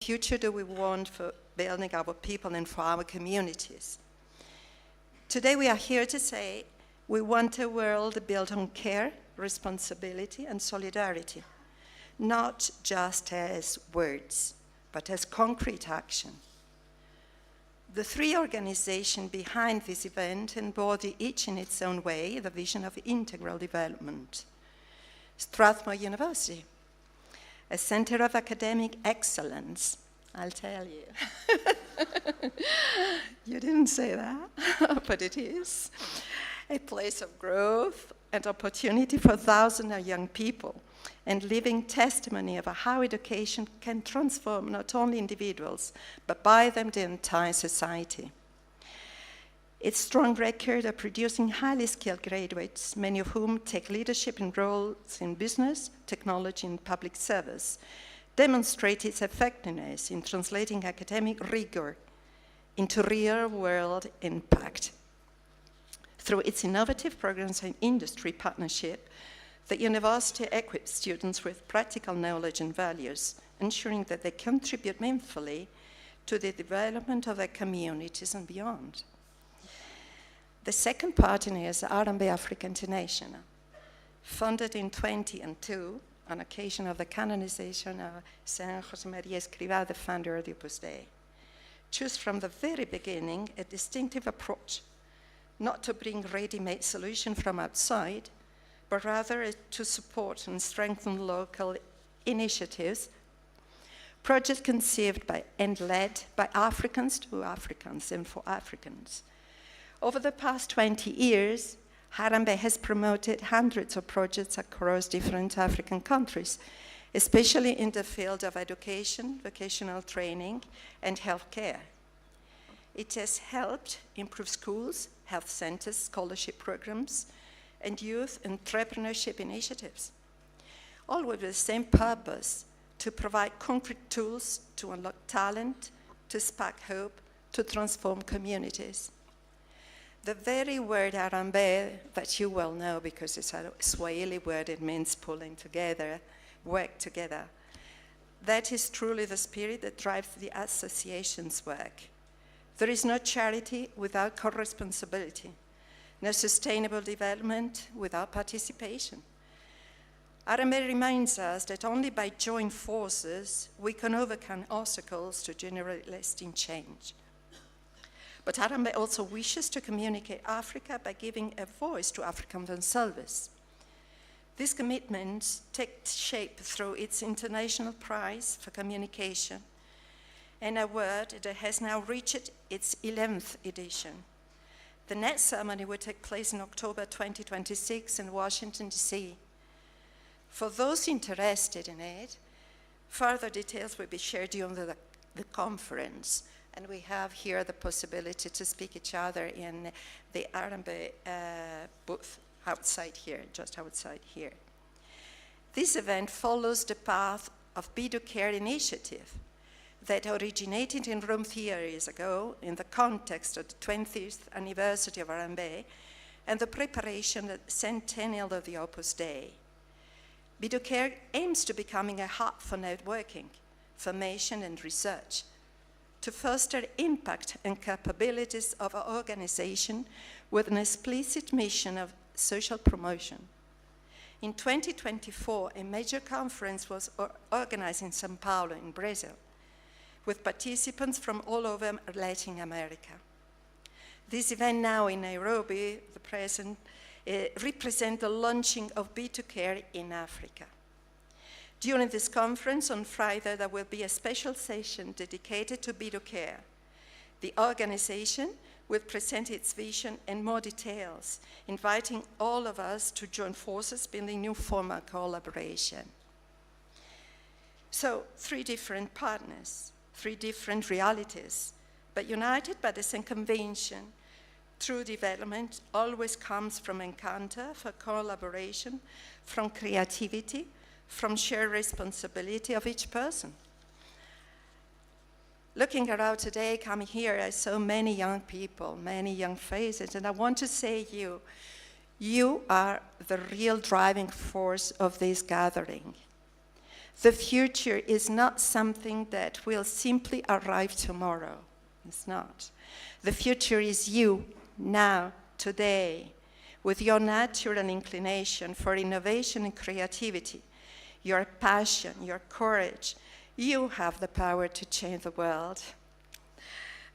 future do we want for building our people and for our communities? Today we are here to say we want a world built on care, responsibility, and solidarity, not just as words, but as concrete action. The three organizations behind this event embody each in its own way the vision of integral development. Strathmore University, a center of academic excellence, I'll tell you. You didn't say that, but it is. A place of growth and opportunity for thousands of young people, and living testimony of how education can transform not only individuals, but by them the entire society. Its strong record of producing highly skilled graduates, many of whom take leadership in roles in business, technology, and public service, demonstrate its effectiveness in translating academic rigor into real-world impact. Through its innovative programs and industry partnership, the university equips students with practical knowledge and values, ensuring that they contribute meaningfully to the development of their communities and beyond. The second partner is Harambee Africa International, founded in 2002 on occasion of the canonization of Saint Josemaria Escrivá, the founder of the Opus Dei. Choose from the very beginning a distinctive approach, not to bring ready-made solutions from outside, but rather to support and strengthen local initiatives, projects conceived by and led by Africans to Africans and for Africans. Over the past 20 years, Harambee has promoted hundreds of projects across different African countries, especially in the field of education, vocational training, and healthcare. It has helped improve schools, health centers, scholarship programs, and youth entrepreneurship initiatives, all with the same purpose: to provide concrete tools to unlock talent, to spark hope, to transform communities. The very word Harambee, that you well know because it's a Swahili word, it means pulling together, work together. That is truly the spirit that drives the association's work. There is no charity without co-responsibility, no sustainable development without participation. Harambee reminds us that only by joining forces we can overcome obstacles to generate lasting change. But Harambee also wishes to communicate Africa by giving a voice to Africans themselves. These commitments take shape through its International Prize for Communication, an award that has now reached its 11th edition. The next ceremony will take place in October 2026 in Washington, D.C. For those interested in it, further details will be shared during the conference. And we have here the possibility to speak each other in the Harambee booth outside here, just outside here. This event follows the path of BeDoCare initiative that originated in Rome 3 years ago in the context of the 20th anniversary of Harambee and the preparation of the centennial of the Opus Dei. BeDoCare aims to becoming a hub for networking, formation, and research, to foster impact and capabilities of our organization with an explicit mission of social promotion. In 2024, a major conference was organized in São Paulo in Brazil, with participants from all over Latin America. This event now in Nairobi, the present, represents the launching of BeDoCare in Africa. During this conference on Friday, there will be a special session dedicated to BeDoCare. The organization will present its vision and more details, inviting all of us to join forces building new form of collaboration. So, 3 different partners, 3 different realities, but united by the same convention. True development always comes from encounter, from collaboration, from creativity, from shared responsibility of each person. Looking around today, coming here, I saw many young people, many young faces, and I want to say you are the real driving force of this gathering. The future is not something that will simply arrive tomorrow. It's not. The future is you, now, today, with your natural inclination for innovation and creativity, your passion, your courage. You have the power to change the world.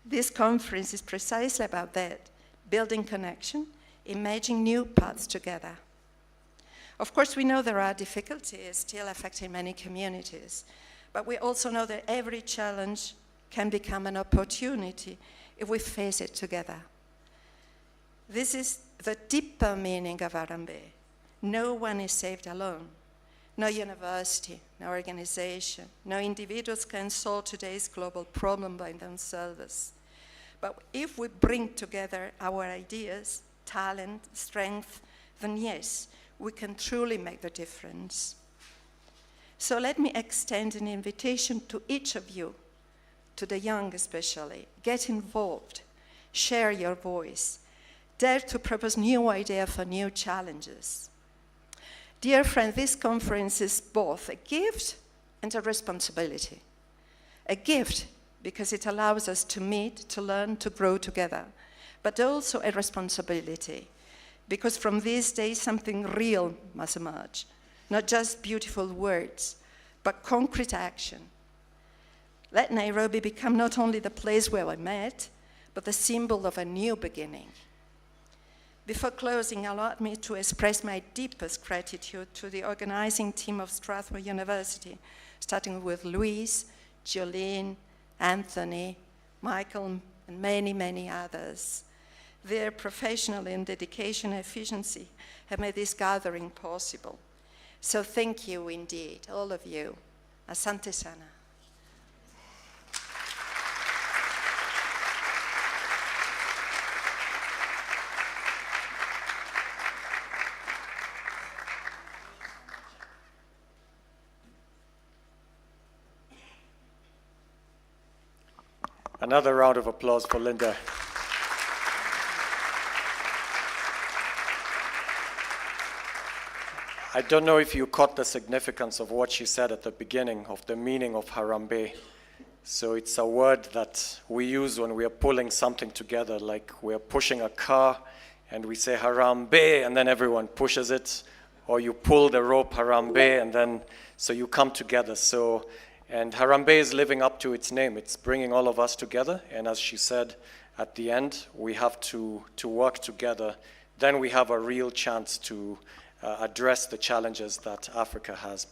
This conference is precisely about that, building connection, imagining new paths together. Of course, we know there are difficulties still affecting many communities, but we also know that every challenge can become an opportunity if we face it together. This is the deeper meaning of Harambee. No one is saved alone. No university, no organization, no individuals can solve today's global problem by themselves. But if we bring together our ideas, talent, strength, then yes, we can truly make the difference. So let me extend an invitation to each of you, to the young especially. Get involved, share your voice, dare to propose new ideas for new challenges. Dear friends, this conference is both a gift and a responsibility. A gift because it allows us to meet, to learn, to grow together, but also a responsibility because from these days something real must emerge, not just beautiful words, but concrete action. Let Nairobi become not only the place where we met, but the symbol of a new beginning. Before closing, allow me to express my deepest gratitude to the organizing team of Strathmore University, starting with Louise, Jolene, Anthony, Michael, and many, many others. Their professionalism and dedication and efficiency have made this gathering possible. So thank you indeed, all of you. Asante sana. Another round of applause for Linda. I don't know if you caught the significance of what she said at the beginning of the meaning of Harambee. So it's a word that we use when we are pulling something together, like we're pushing a car and we say Harambee and then everyone pushes it, or you pull the rope Harambee and then so you come together. And Harambee is living up to its name. It's bringing all of us together. And as she said at the end, we have to work together. Then we have a real chance to address the challenges that Africa has.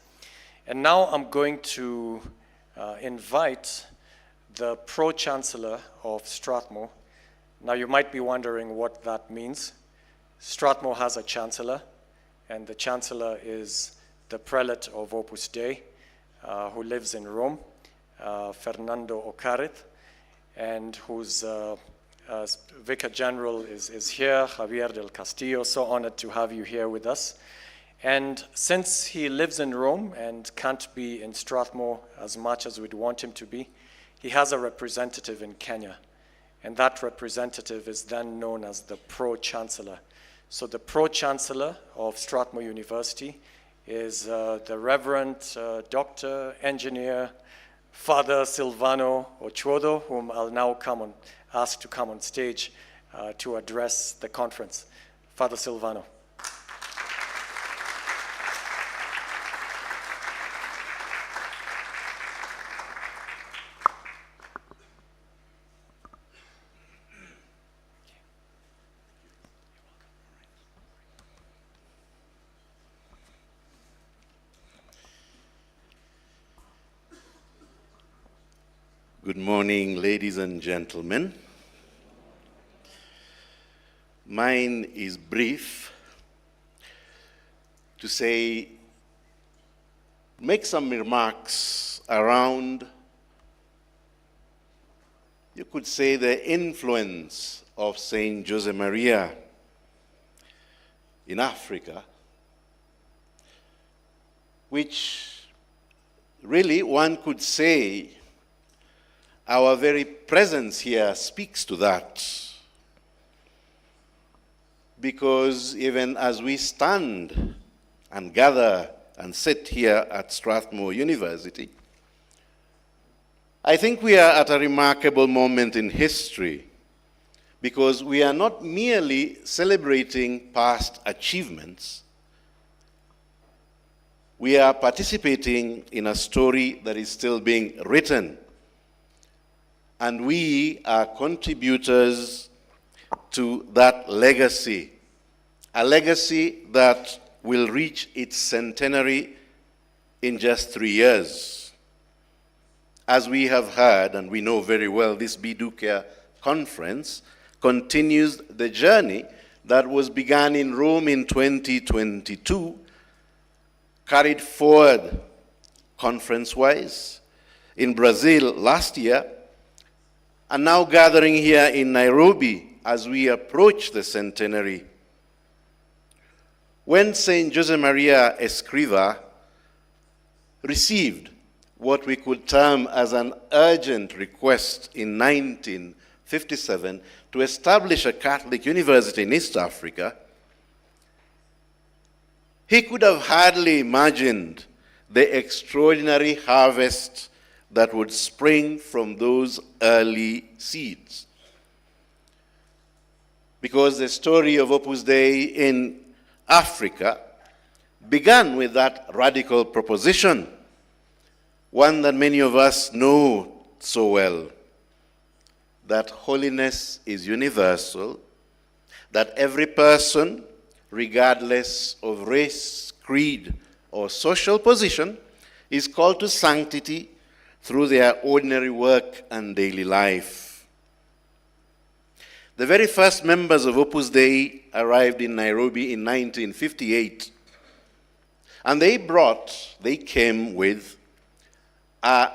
And now I'm going to invite the Pro-Chancellor of Strathmore. Now you might be wondering what that means. Strathmore has a Chancellor, and the Chancellor is the Prelate of Opus Dei, who lives in Rome, Fernando Ocarith, and whose Vicar General is here, Javier del Castillo. So honored to have you here with us. And since he lives in Rome and can't be in Strathmore as much as we'd want him to be, he has a representative in Kenya. And that representative is then known as the Pro-Chancellor. So the Pro-Chancellor of Strathmore University is the Reverend Dr. Engineer Father Silvano Ochodo, whom I'll now ask to come on stage to address the conference. Father Silvano. Good morning, ladies and gentlemen. Mine is brief to say, make some remarks around, you could say, the influence of Saint Josemaria in Africa, which really one could say our very presence here speaks to that. Because even as we stand and gather and sit here at Strathmore University, I think we are at a remarkable moment in history, because we are not merely celebrating past achievements, we are participating in a story that is still being written. And we are contributors to that legacy, a legacy that will reach its centenary in just 3 years. As we have heard, and we know very well, this BeDoCare Conference continues the journey that was begun in Rome in 2022, carried forward conference-wise in Brazil last year, and now gathering here in Nairobi as we approach the centenary. When St. Josemaria Escriva received what we could term as an urgent request in 1957 to establish a Catholic university in East Africa, he could have hardly imagined the extraordinary harvest that would spring from those early seeds. Because the story of Opus Dei in Africa began with that radical proposition, one that many of us know so well, that holiness is universal, that every person, regardless of race, creed, or social position, is called to sanctity through their ordinary work and daily life. The very first members of Opus Dei arrived in Nairobi in 1958, and they came with a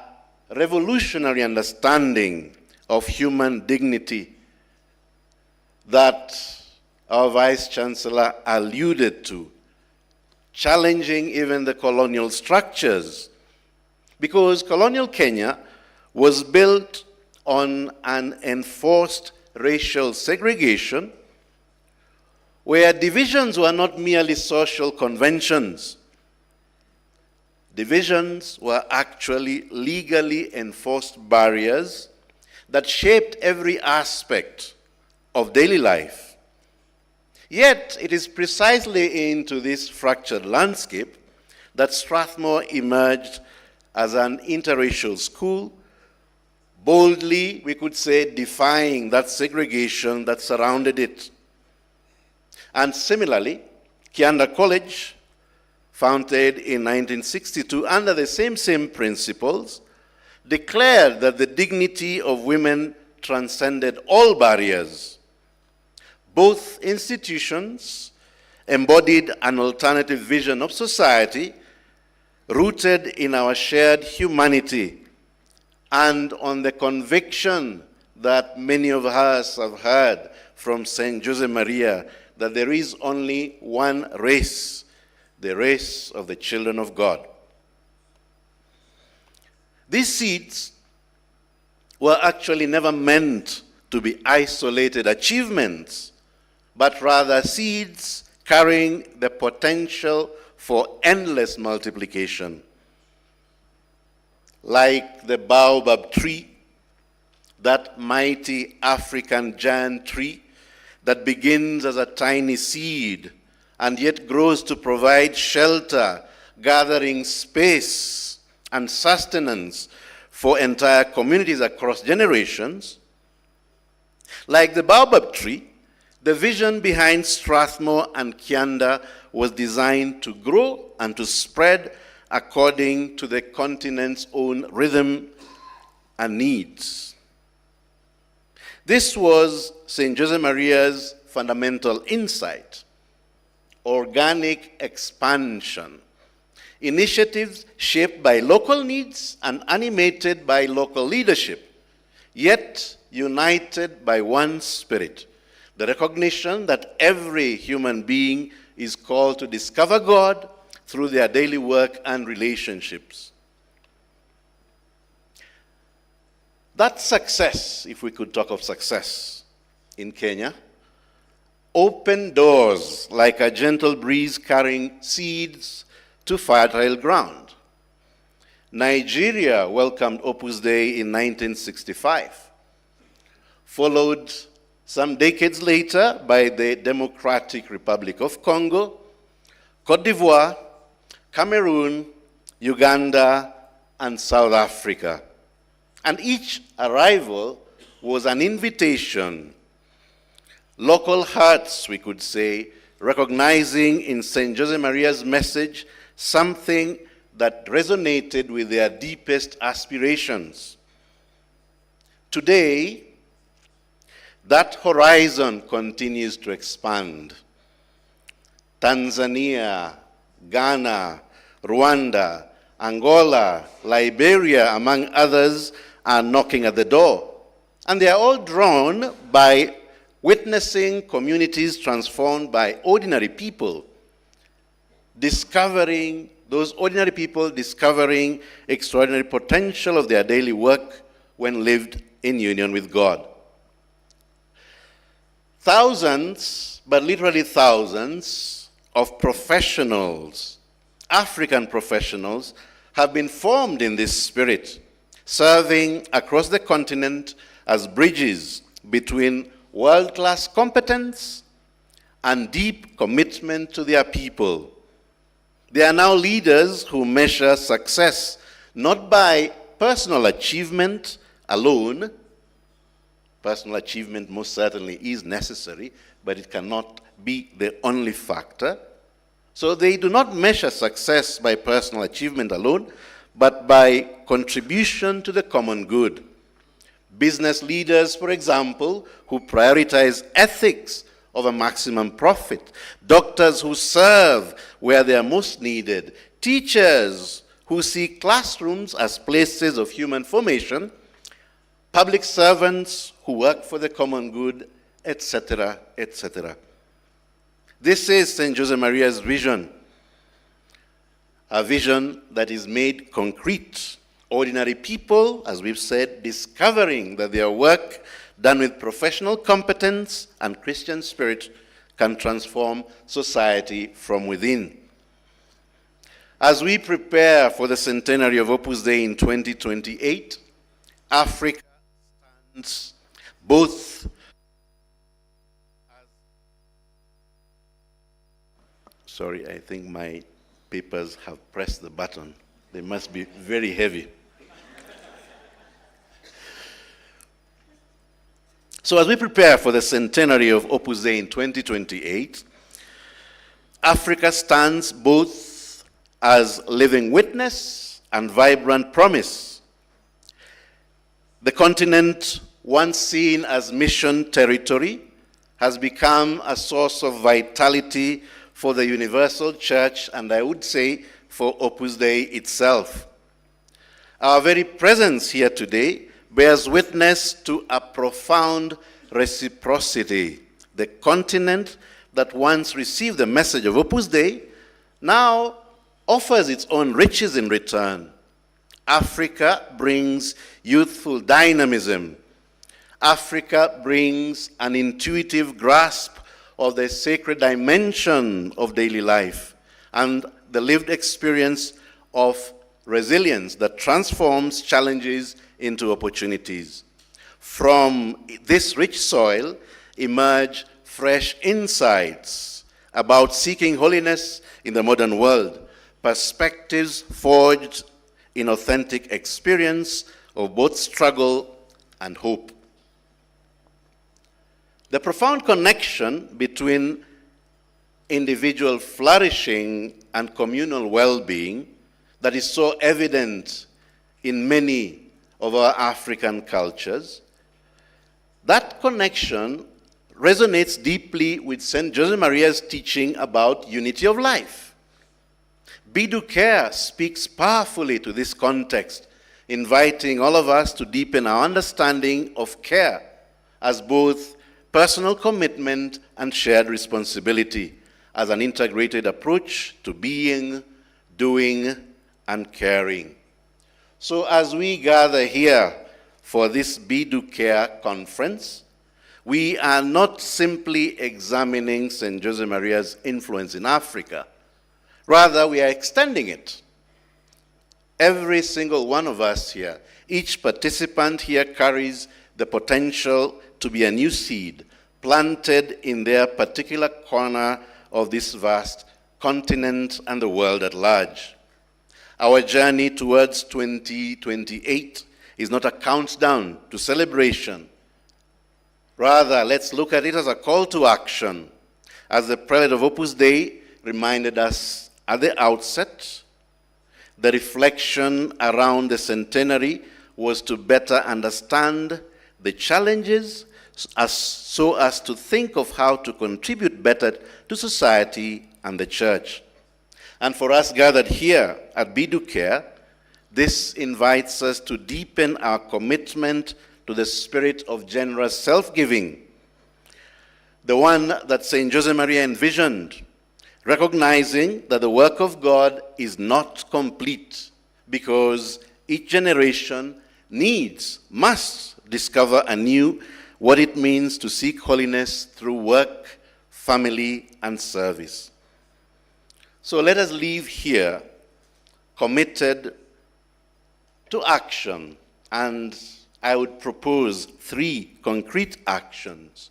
revolutionary understanding of human dignity that our Vice Chancellor alluded to, challenging even the colonial structures, because colonial Kenya was built on an enforced racial segregation where divisions were not merely social conventions. Divisions were actually legally enforced barriers that shaped every aspect of daily life. Yet, it is precisely into this fractured landscape that Strathmore emerged as an interracial school, boldly, we could say, defying that segregation that surrounded it. And similarly, Kianda College, founded in 1962 under the same principles, declared that the dignity of women transcended all barriers. Both institutions embodied an alternative vision of society rooted in our shared humanity and on the conviction that many of us have heard from St. Josemaria, that there is only one race, the race of the children of God. These seeds were actually never meant to be isolated achievements, but rather seeds carrying the potential for endless multiplication. Like the baobab tree, that mighty African giant tree that begins as a tiny seed and yet grows to provide shelter, gathering space and sustenance for entire communities across generations. Like the baobab tree, the vision behind Strathmore and Kianda was designed to grow and to spread according to the continent's own rhythm and needs. This was St. Josemaria's fundamental insight: organic expansion, initiatives shaped by local needs and animated by local leadership, yet united by one spirit: the recognition that every human being is called to discover God through their daily work and relationships. That success, if we could talk of success in Kenya, opened doors like a gentle breeze carrying seeds to fertile ground. Nigeria welcomed Opus Dei in 1965, followed some decades later by the Democratic Republic of Congo, Cote d'Ivoire, Cameroon, Uganda, and South Africa. And each arrival was an invitation. Local hearts, we could say, recognizing in St. Josemaria's message something that resonated with their deepest aspirations. Today, that horizon continues to expand. Tanzania, Ghana, Rwanda, Angola, Liberia, among others, are knocking at the door. And they are all drawn by witnessing communities transformed by ordinary people, those ordinary people discovering extraordinary potential of their daily work when lived in union with God. Thousands, but literally thousands, of professionals, African professionals, have been formed in this spirit, serving across the continent as bridges between world-class competence and deep commitment to their people. They are now leaders who measure success not by personal achievement alone. Personal achievement most certainly is necessary, but it cannot be the only factor. So they do not measure success by personal achievement alone, but by contribution to the common good. Business leaders, for example, who prioritize ethics over maximum profit. Doctors who serve where they are most needed. Teachers who see classrooms as places of human formation. Public servants who work for the common good, etc., etc. This is St. Josemaria's vision, a vision that is made concrete. Ordinary people, as we've said, discovering that their work done with professional competence and Christian spirit can transform society from within. As we prepare for the centenary of Opus Dei in 2028, Africa stands both Sorry, I think my papers have pressed the button. They must be very heavy. So as we prepare for the centenary of Opus Dei in 2028, Africa stands both as living witness and vibrant promise. The continent, once seen as mission territory, has become a source of vitality for the universal church, and I would say for Opus Dei itself. Our very presence here today bears witness to a profound reciprocity. The continent that once received the message of Opus Dei now offers its own riches in return. Africa brings youthful dynamism. Africa brings an intuitive grasp of the sacred dimension of daily life and the lived experience of resilience that transforms challenges into opportunities. From this rich soil emerge fresh insights about seeking holiness in the modern world, perspectives forged in authentic experience of both struggle and hope. The profound connection between individual flourishing and communal well-being that is so evident in many of our African cultures, that connection resonates deeply with St. Josemaria's teaching about unity of life. BeDoCare speaks powerfully to this context, inviting all of us to deepen our understanding of care as both personal commitment and shared responsibility, as an integrated approach to being, doing, and caring. So as we gather here for this BeDoCare Conference, we are not simply examining St. Josemaria's influence in Africa. Rather, we are extending it. Every single one of us here, each participant here carries the potential to be a new seed planted in their particular corner of this vast continent and the world at large. Our journey towards 2028 is not a countdown to celebration. Rather, let's look at it as a call to action. As the prelate of Opus Dei reminded us at the outset, the reflection around the centenary was to better understand the challenges so as to think of how to contribute better to society and the church. And for us gathered here at BeDoCare, this invites us to deepen our commitment to the spirit of generous self-giving, the one that St. Josemaria envisioned, recognizing that the work of God is not complete because each generation must discover anew what it means to seek holiness through work, family, and service. So let us leave here committed to action, and I would propose 3 concrete actions.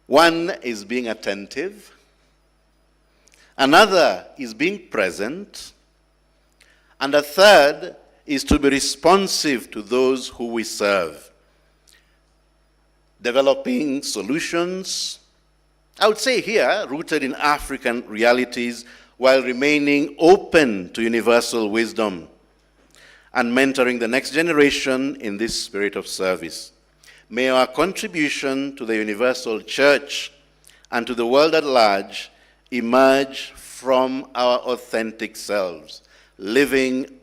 One is being attentive. Another is being present. And a third is to be responsive to those who we serve. Developing solutions, I would say here, rooted in African realities, while remaining open to universal wisdom, and mentoring the next generation in this spirit of service. May our contribution to the universal church and to the world at large emerge from our authentic selves, living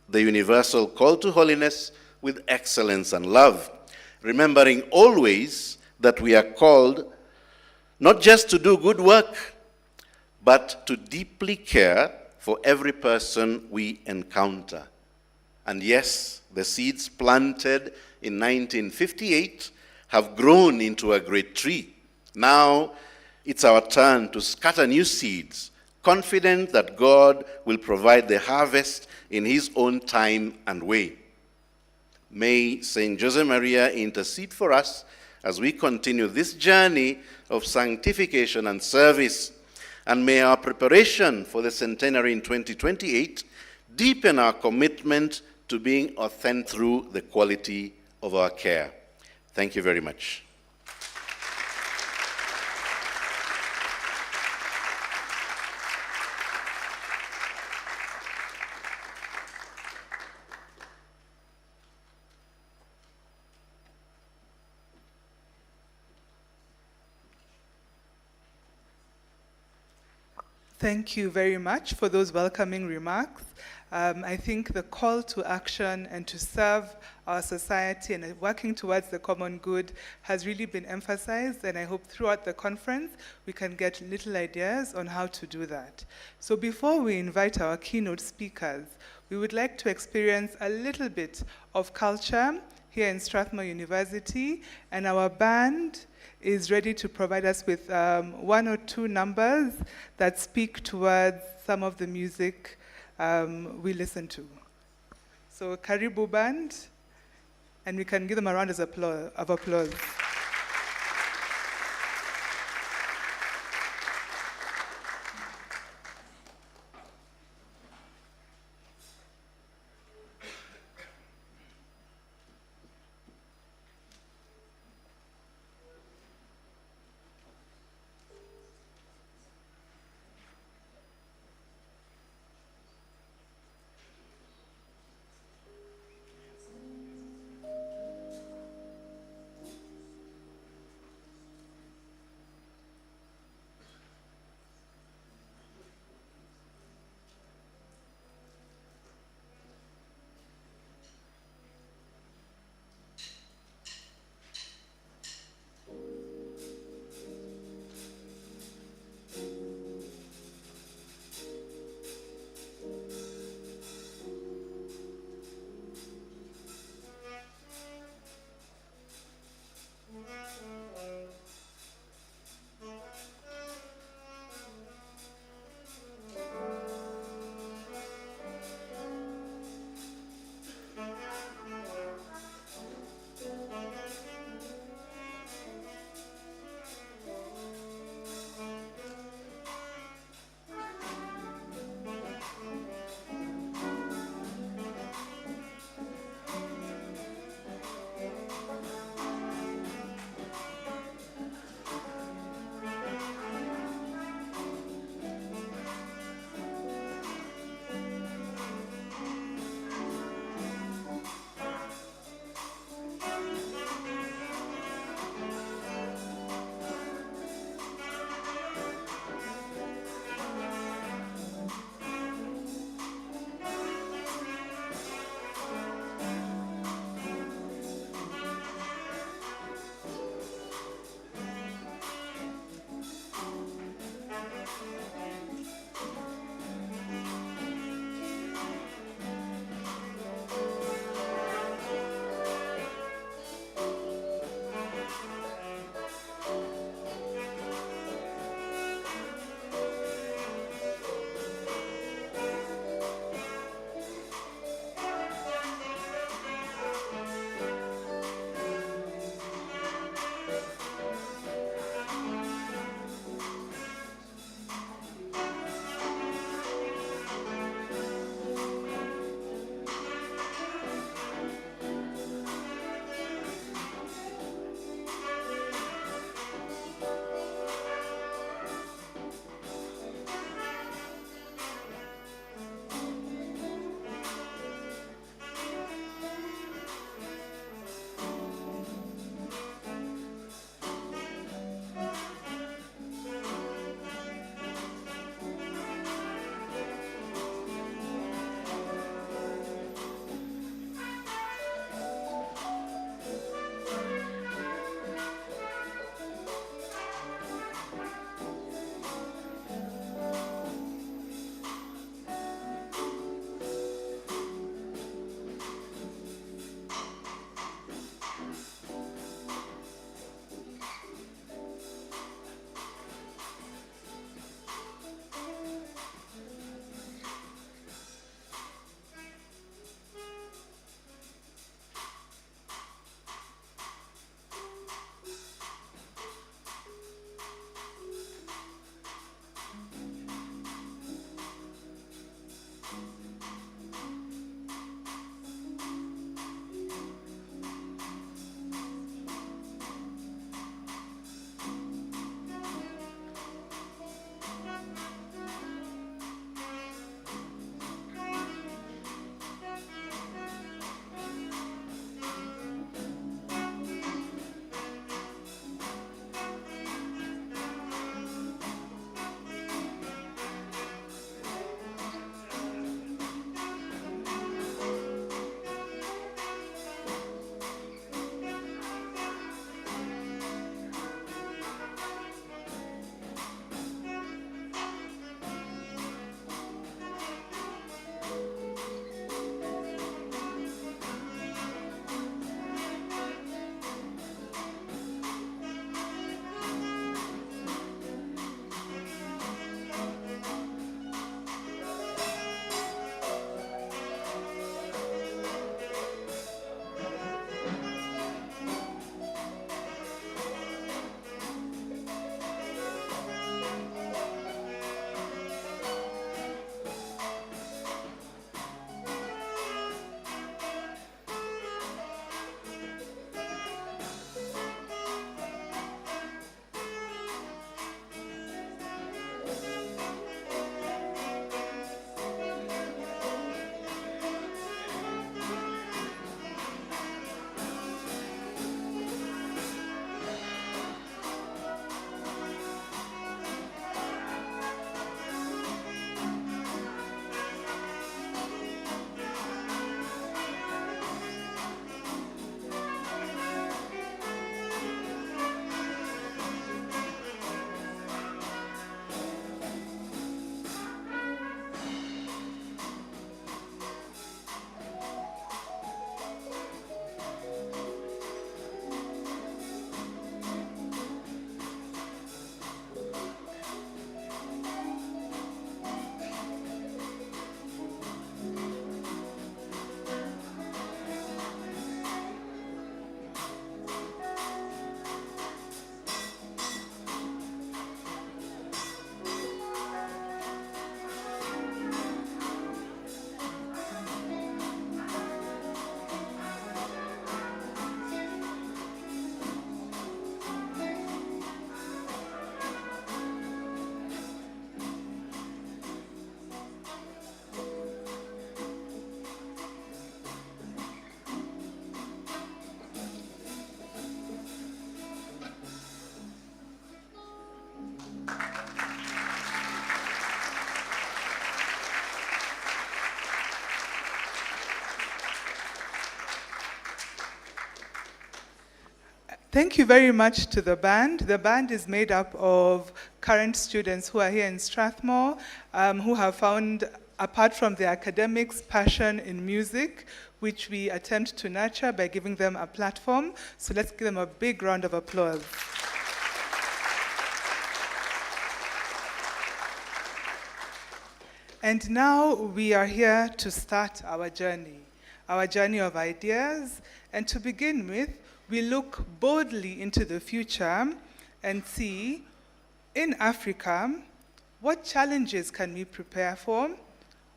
the universal call to holiness with excellence and love, remembering always that we are called not just to do good work, but to deeply care for every person we encounter. And yes, the seeds planted in 1958 have grown into a great tree. Now it's our turn to scatter new seeds, confident that God will provide the harvest in his own time and way. May St. Josemaria intercede for us as we continue this journey of sanctification and service, and may our preparation for the centenary in 2028 deepen our commitment to being authentic through the quality of our care. Thank you very much. Thank you very much for those welcoming remarks. I think the call to action and to serve our society and working towards the common good has really been emphasized, and I hope throughout the conference we can get little ideas on how to do that. So before we invite our keynote speakers, we would like to experience a little bit of culture here in Strathmore University, and our band is ready to provide us with 1 or 2 numbers that speak towards some of the music we listen to. So Karibu Band, and we can give them a round of applause. Thank you very much to the band. The band is made up of current students who are here in Strathmore, who have found, apart from their academics, passion in music, which we attempt to nurture by giving them a platform. So let's give them a big round of applause. And now we are here to start our journey of ideas. And to begin with, we look boldly into the future and see, in Africa, what challenges can we prepare for?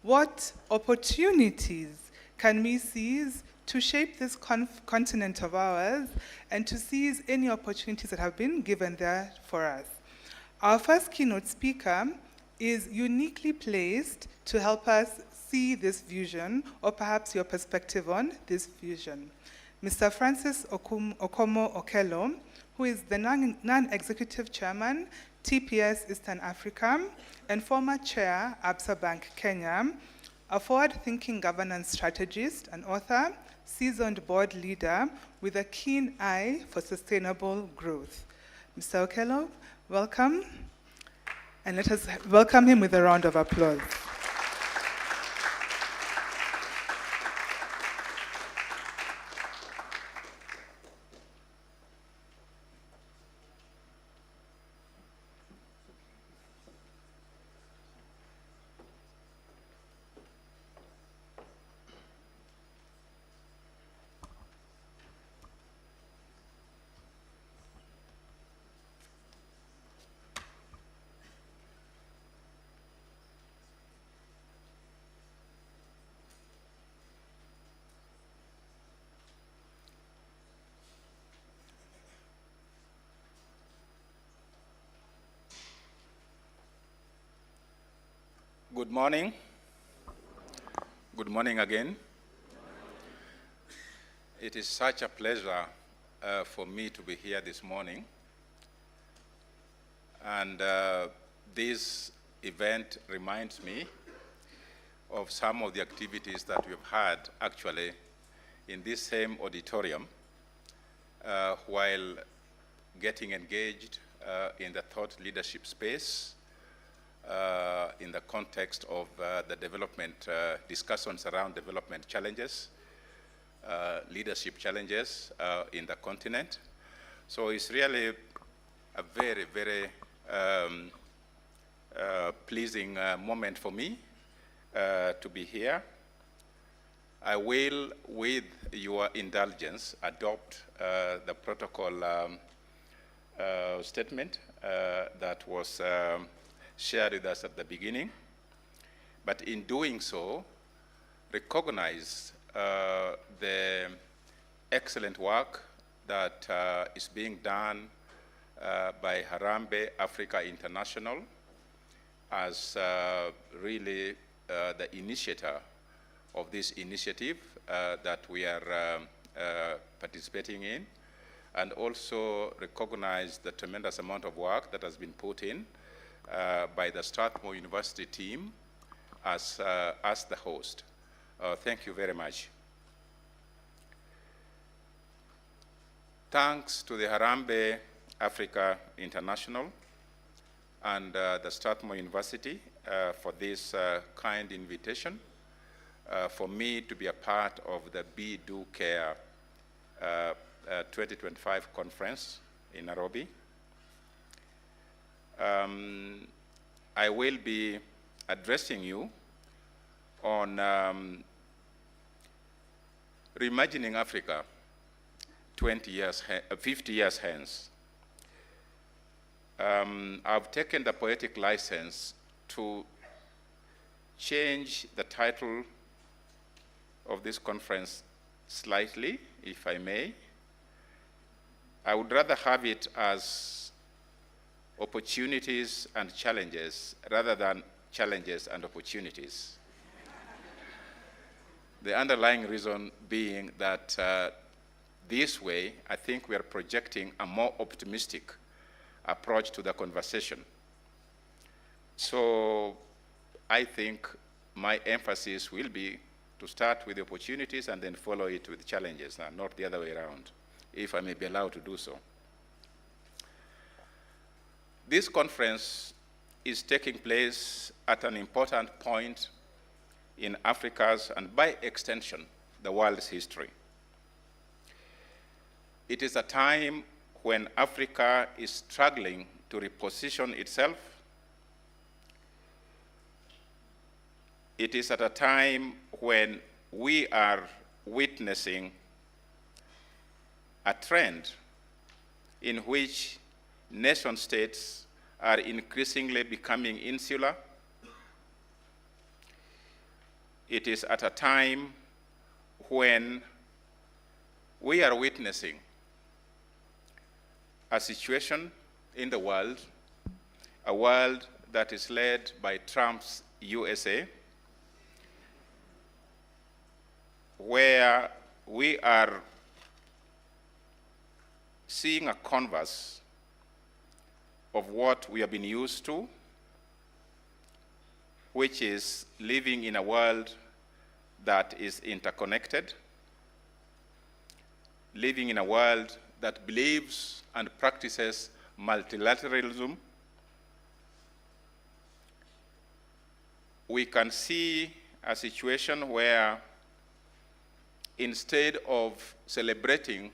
What opportunities can we seize to shape this continent of ours and to seize any opportunities that have been given there for us? Our first keynote speaker is uniquely placed to help us see this vision, or perhaps your perspective on this vision. Mr. Francis Okomo Okello, who is the non-executive chairman, TPS Eastern Africa, and former chair, Absa Bank Kenya, a forward-thinking governance strategist, an author, seasoned board leader with a keen eye for sustainable growth. Mr. Okello, welcome. And let us welcome him with a round of applause. Good morning. Good morning again. It is such a pleasure for me to be here this morning. And this event reminds me of some of the activities that we've had actually in this same auditorium while getting engaged in the thought leadership space in the context of the development discussions around development challenges, leadership challenges in the continent. So it's really a very, very pleasing moment for me to be here. I will, with your indulgence, adopt the protocol statement that was shared with us at the beginning, but in doing so, recognize the excellent work that is being done by Harambee Africa International as really the initiator of this initiative that we are participating in, and also recognize the tremendous amount of work that has been put in by the Strathmore University team as the host. Thank you very much. Thanks to the Harambee Africa International and the Strathmore University for this kind invitation for me to be a part of the BeDoCare 2025 conference in Nairobi. I will be addressing you on reimagining Africa 50 years hence. I've taken the poetic license to change the title of this conference slightly, if I may. I would rather have it as opportunities and challenges rather than challenges and opportunities. The underlying reason being that this way, I think we are projecting a more optimistic approach to the conversation. So I think my emphasis will be to start with the opportunities and then follow it with challenges, and not the other way around, if I may be allowed to do so. This conference is taking place at an important point in Africa's, and by extension, the world's history. It is a time when Africa is struggling to reposition itself. It is at a time when we are witnessing a trend in which nation states are increasingly becoming insular. It is at a time when we are witnessing a situation in the world, a world that is led by Trump's USA, where we are seeing a converse of what we have been used to, which is living in a world that is interconnected, living in a world that believes and practices multilateralism. We can see a situation where instead of celebrating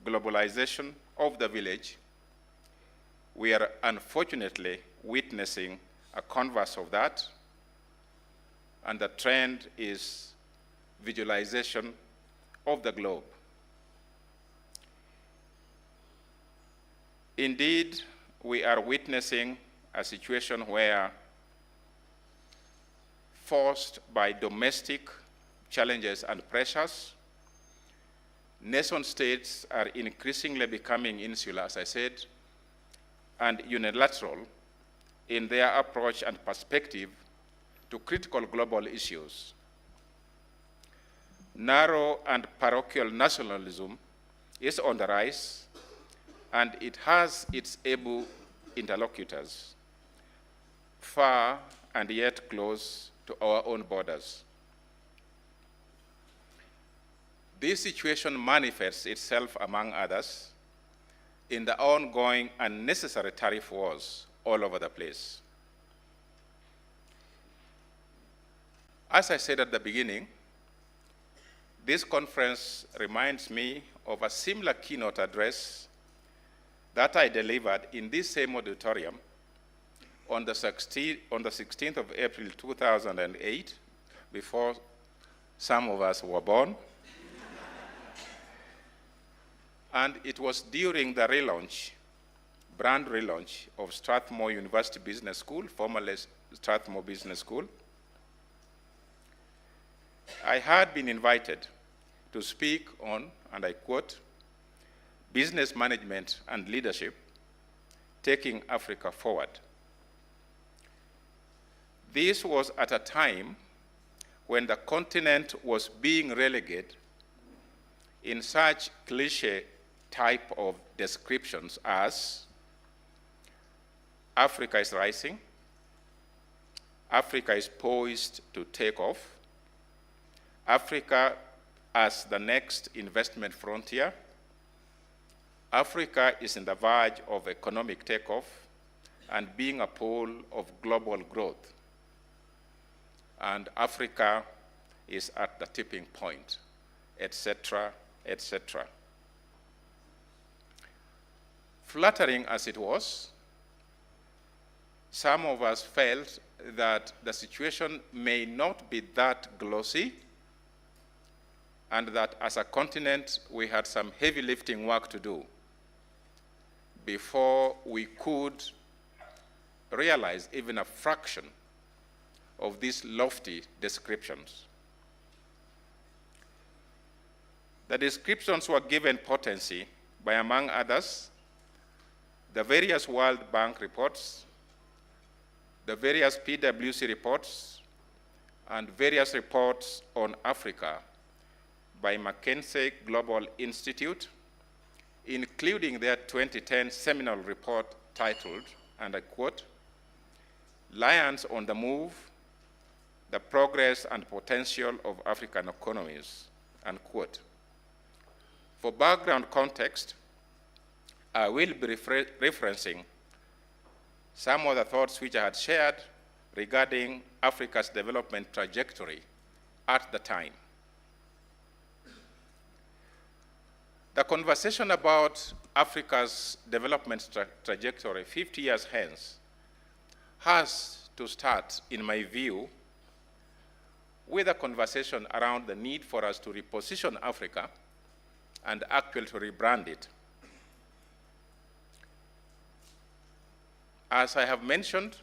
globalization of the village, we are unfortunately witnessing a converse of that, and the trend is visualization of the globe. Indeed, we are witnessing a situation where, forced by domestic challenges and pressures, nation states are increasingly becoming insular, as I said, and unilateral in their approach and perspective to critical global issues. Narrow and parochial nationalism is on the rise, and it has its able interlocutors, far and yet close to our own borders. This situation manifests itself, among others, in the ongoing unnecessary tariff wars all over the place. As I said at the beginning, this conference reminds me of a similar keynote address that I delivered in this same auditorium on the 16th of April 2008, before some of us were born. And it was during the relaunch, brand relaunch of Strathmore University Business School, formerly Strathmore Business School. I had been invited to speak on, and I quote, business management and leadership, taking Africa forward. This was at a time when the continent was being relegated in such cliche type of descriptions as Africa is rising, Africa is poised to take off, Africa as the next investment frontier, Africa is in the verge of economic takeoff and being a pole of global growth, and Africa is at the tipping point, etc., etc. Flattering as it was, some of us felt that the situation may not be that glossy, and that as a continent we had some heavy lifting work to do before we could realize even a fraction of these lofty descriptions. The descriptions were given potency by, among others, the various World Bank reports, the various PwC reports, and various reports on Africa by McKinsey Global Institute, including their 2010 seminal report titled, and I quote, Lions on the Move, the Progress and Potential of African Economies, unquote. For background context, I will be referencing some of the thoughts which I had shared regarding Africa's development trajectory at the time. The conversation about Africa's development trajectory 50 years hence has to start, in my view, with a conversation around the need for us to reposition Africa and actually to rebrand it. As I have mentioned,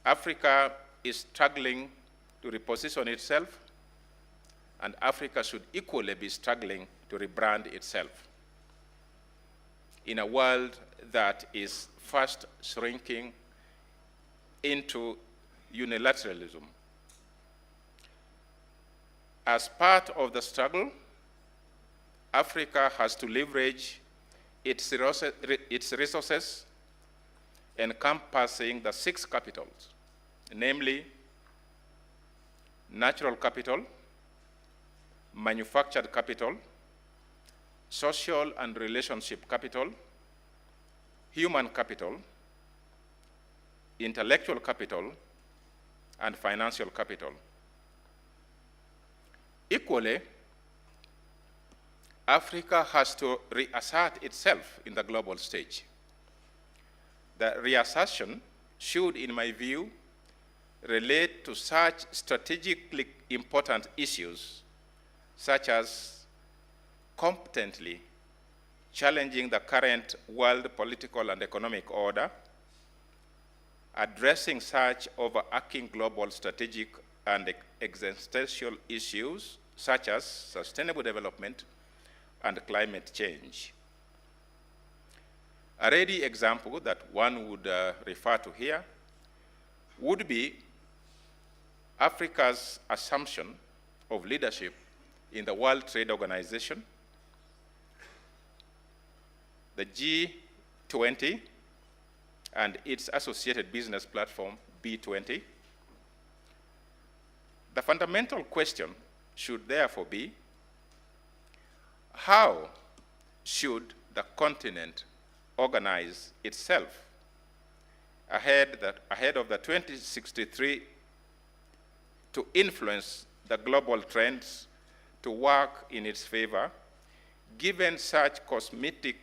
Africa is struggling to reposition itself, and Africa should equally be struggling to rebrand itself in a world that is fast shrinking into unilateralism. As part of the struggle, Africa has to leverage its resources encompassing the 6 capitals, namely natural capital, manufactured capital, social and relationship capital, human capital, intellectual capital, and financial capital. Equally, Africa has to reassert itself in the global stage. The reassertion should, in my view, relate to such strategically important issues such as competently challenging the current world political and economic order, addressing such overarching global strategic and existential issues such as sustainable development and climate change. A ready example that one would refer to here would be Africa's assumption of leadership in the World Trade Organization, the G20, and its associated business platform, B20. The fundamental question should therefore be, how should the continent organize itself ahead of the 2063 to influence the global trends to work in its favor, given such cosmic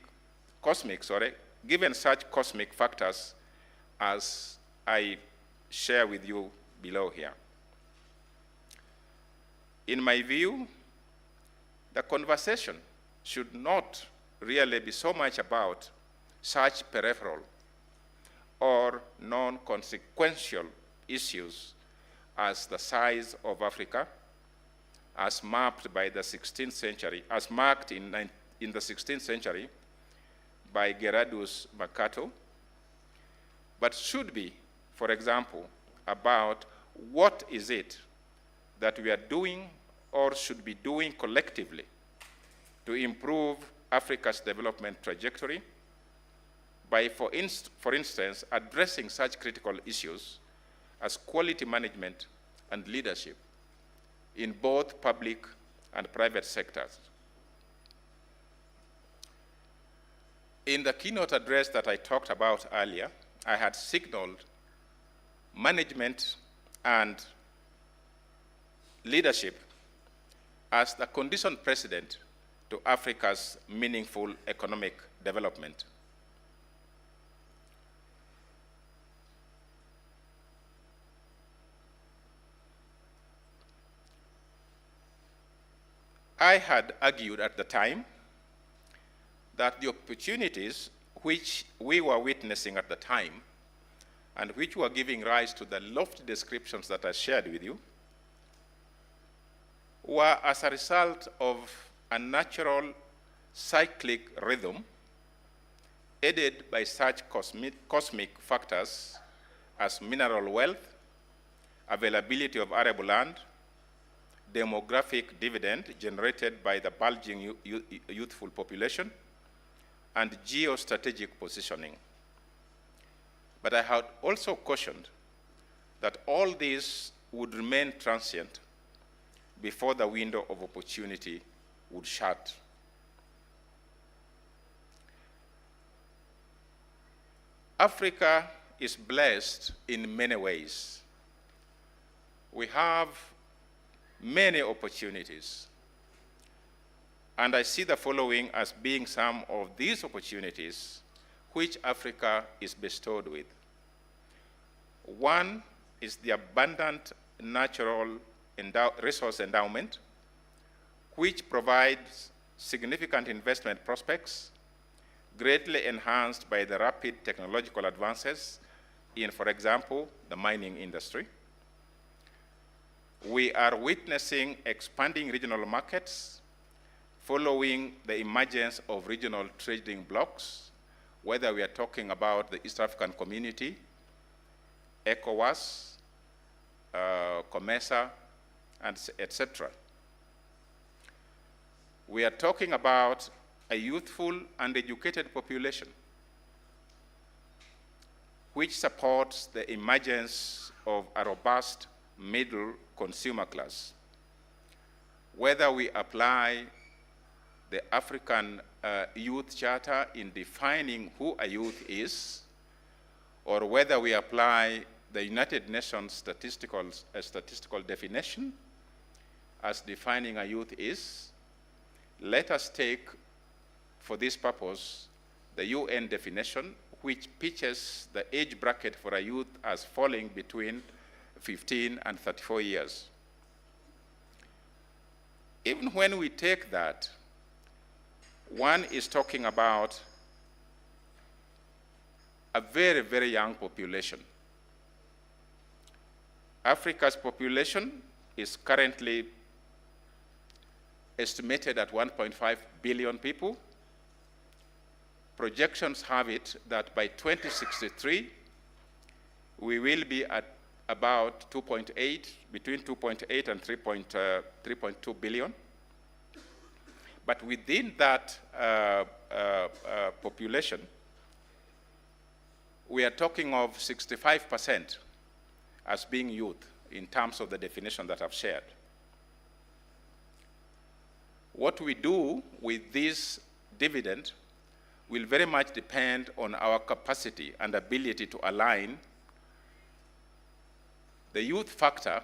factors as I share with you below here. In my view, the conversation should not really be so much about such peripheral or non-consequential issues as the size of Africa, as mapped by the 16th century, as marked in the 16th century by Gerardus Mercator, but should be, for example, about what is it that we are doing or should be doing collectively to improve Africa's development trajectory by, for instance, addressing such critical issues as quality management and leadership in both public and private sectors. In the keynote address that I talked about earlier, I had signaled management and leadership as the condition precedent to Africa's meaningful economic development. I had argued at the time that the opportunities which we were witnessing at the time and which were giving rise to the lofty descriptions that I shared with you were as a result of a natural cyclic rhythm aided by such cosmic factors as mineral wealth, availability of arable land, demographic dividend generated by the bulging youthful population, and geostrategic positioning. But I had also cautioned that all these would remain transient before the window of opportunity would shut. Africa is blessed in many ways. We have many opportunities, and I see the following as being some of these opportunities which Africa is bestowed with. One is the abundant natural resource endowment, which provides significant investment prospects, greatly enhanced by the rapid technological advances in, for example, the mining industry. We are witnessing expanding regional markets following the emergence of regional trading blocs, whether we are talking about the East African Community, ECOWAS, COMESA, and etc. We are talking about a youthful and educated population which supports the emergence of a robust middle consumer class. Whether we apply the African Youth Charter in defining who a youth is, or whether we apply the United Nations statistical definition as defining a youth is, let us take, for this purpose, the UN definition, which pitches the age bracket for a youth as falling between 15 and 34 years. Even when we take that, one is talking about a very, very young population. Africa's population is currently estimated at 1.5 billion people. Projections have it that by 2063, we will be at about 2.8, between 2.8 and 3.2 billion. But within that population, we are talking of 65% as being youth in terms of the definition that I've shared. What we do with this dividend will very much depend on our capacity and ability to align the youth factor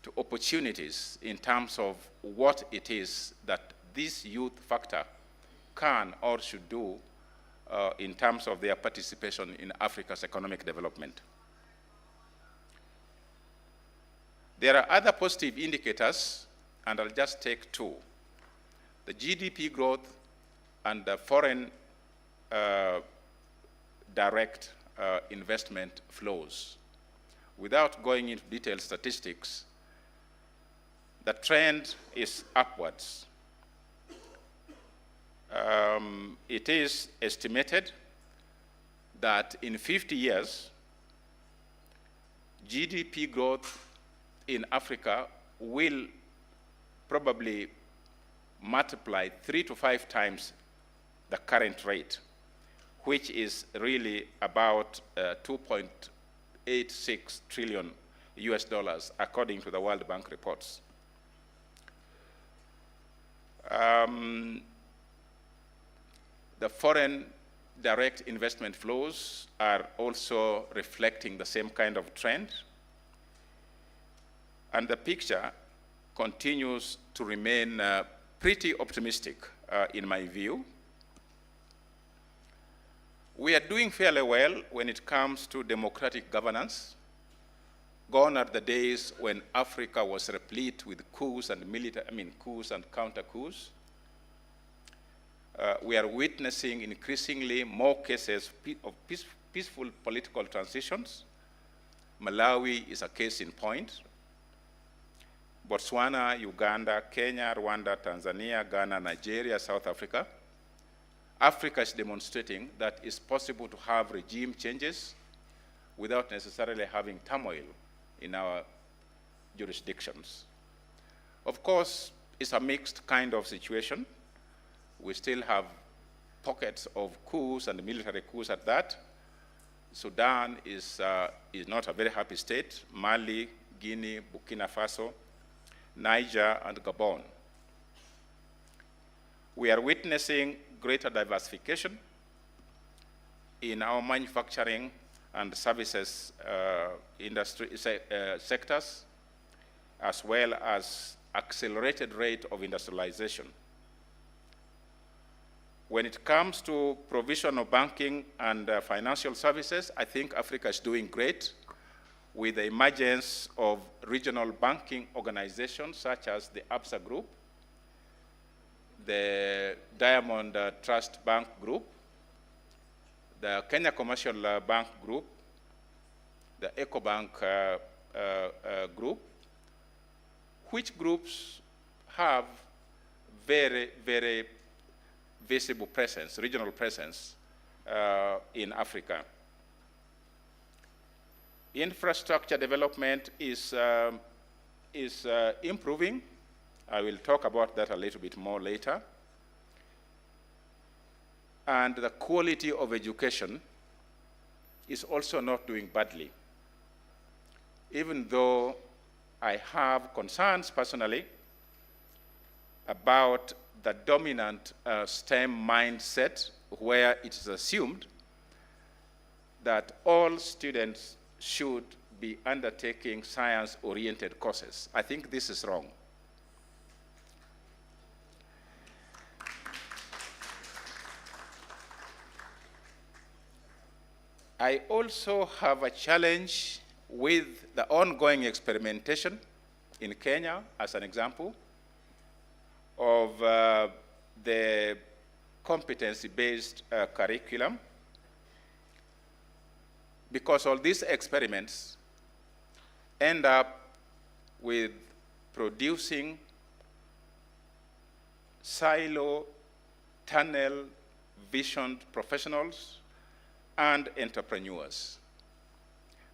to opportunities in terms of what it is that this youth factor can or should do in terms of their participation in Africa's economic development. There are other positive indicators, and I'll just take two. The GDP growth and the foreign direct investment flows. Without going into detailed statistics, the trend is upwards. It is estimated that in 50 years, GDP growth in Africa will probably multiply 3 to 5 times the current rate, which is really about 2.86 trillion US dollars, according to the World Bank reports. The foreign direct investment flows are also reflecting the same kind of trend. And the picture continues to remain pretty optimistic in my view. We are doing fairly well when it comes to democratic governance. Gone are the days when Africa was replete with coups and coups and counter coups. We are witnessing increasingly more cases of peaceful political transitions. Malawi is a case in point. Botswana, Uganda, Kenya, Rwanda, Tanzania, Ghana, Nigeria, South Africa. Africa is demonstrating that it's possible to have regime changes without necessarily having turmoil in our jurisdictions. Of course, it's a mixed kind of situation. We still have pockets of coups and military coups at that. Sudan is not a very happy state. Mali, Guinea, Burkina Faso, Niger, and Gabon. We are witnessing greater diversification in our manufacturing and services sectors, as well as accelerated rate of industrialization. When it comes to provision of banking and financial services, I think Africa is doing great with the emergence of regional banking organizations such as the ABSA Group, the Diamond Trust Bank Group, the Kenya Commercial Bank Group, the EcoBank Group, which groups have very, very visible presence, regional presence in Africa. Infrastructure development is improving. I will talk about that a little bit more later. And the quality of education is also not doing badly. Even though I have concerns personally about the dominant STEM mindset, where it is assumed that all students should be undertaking science-oriented courses. I think this is wrong. I also have a challenge with the ongoing experimentation in Kenya, as an example, of the competency-based curriculum, because all these experiments end up with producing silo, tunnel, visioned professionals and entrepreneurs.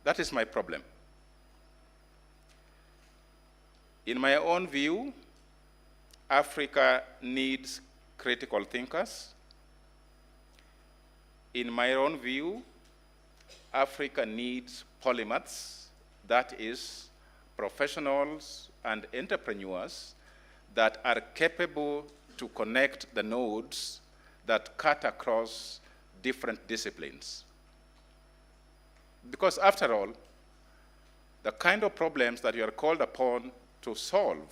That is my problem. In my own view, Africa needs critical thinkers. In my own view, Africa needs polymaths, that is, professionals and entrepreneurs that are capable to connect the nodes that cut across different disciplines. Because after all, the kind of problems that you are called upon to solve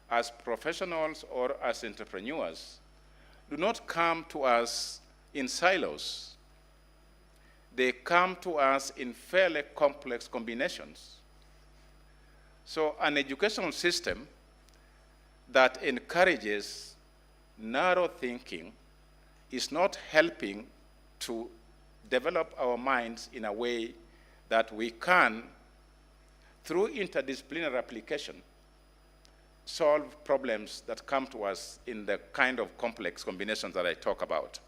as professionals or as entrepreneurs do not come to us in silos. They come to us in fairly complex combinations. So an educational system that encourages narrow thinking is not helping to develop our minds in a way that we can, through interdisciplinary application, solve problems that come to us in the kind of complex combinations that I talk about.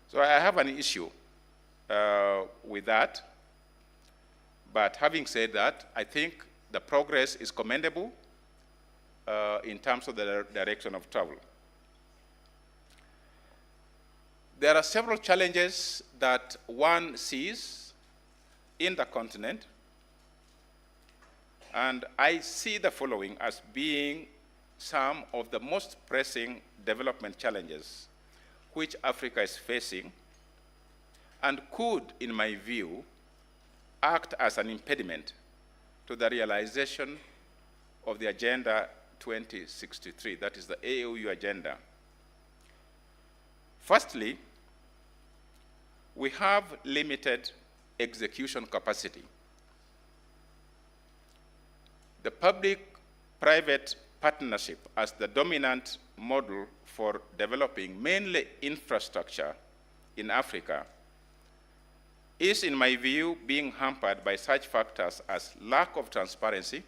So I have an issue with that, but having said that, I think the progress is commendable in terms of the direction of travel. There are several challenges that one sees in the continent, and I see the following as being some of the most pressing development challenges which Africa is facing and could, in my view, act as an impediment to the realization of the Agenda 2063, that is the AOU agenda. Firstly, we have limited execution capacity. The public-private partnership as the dominant model for developing mainly infrastructure in Africa is, in my view, being hampered by such factors as lack of transparency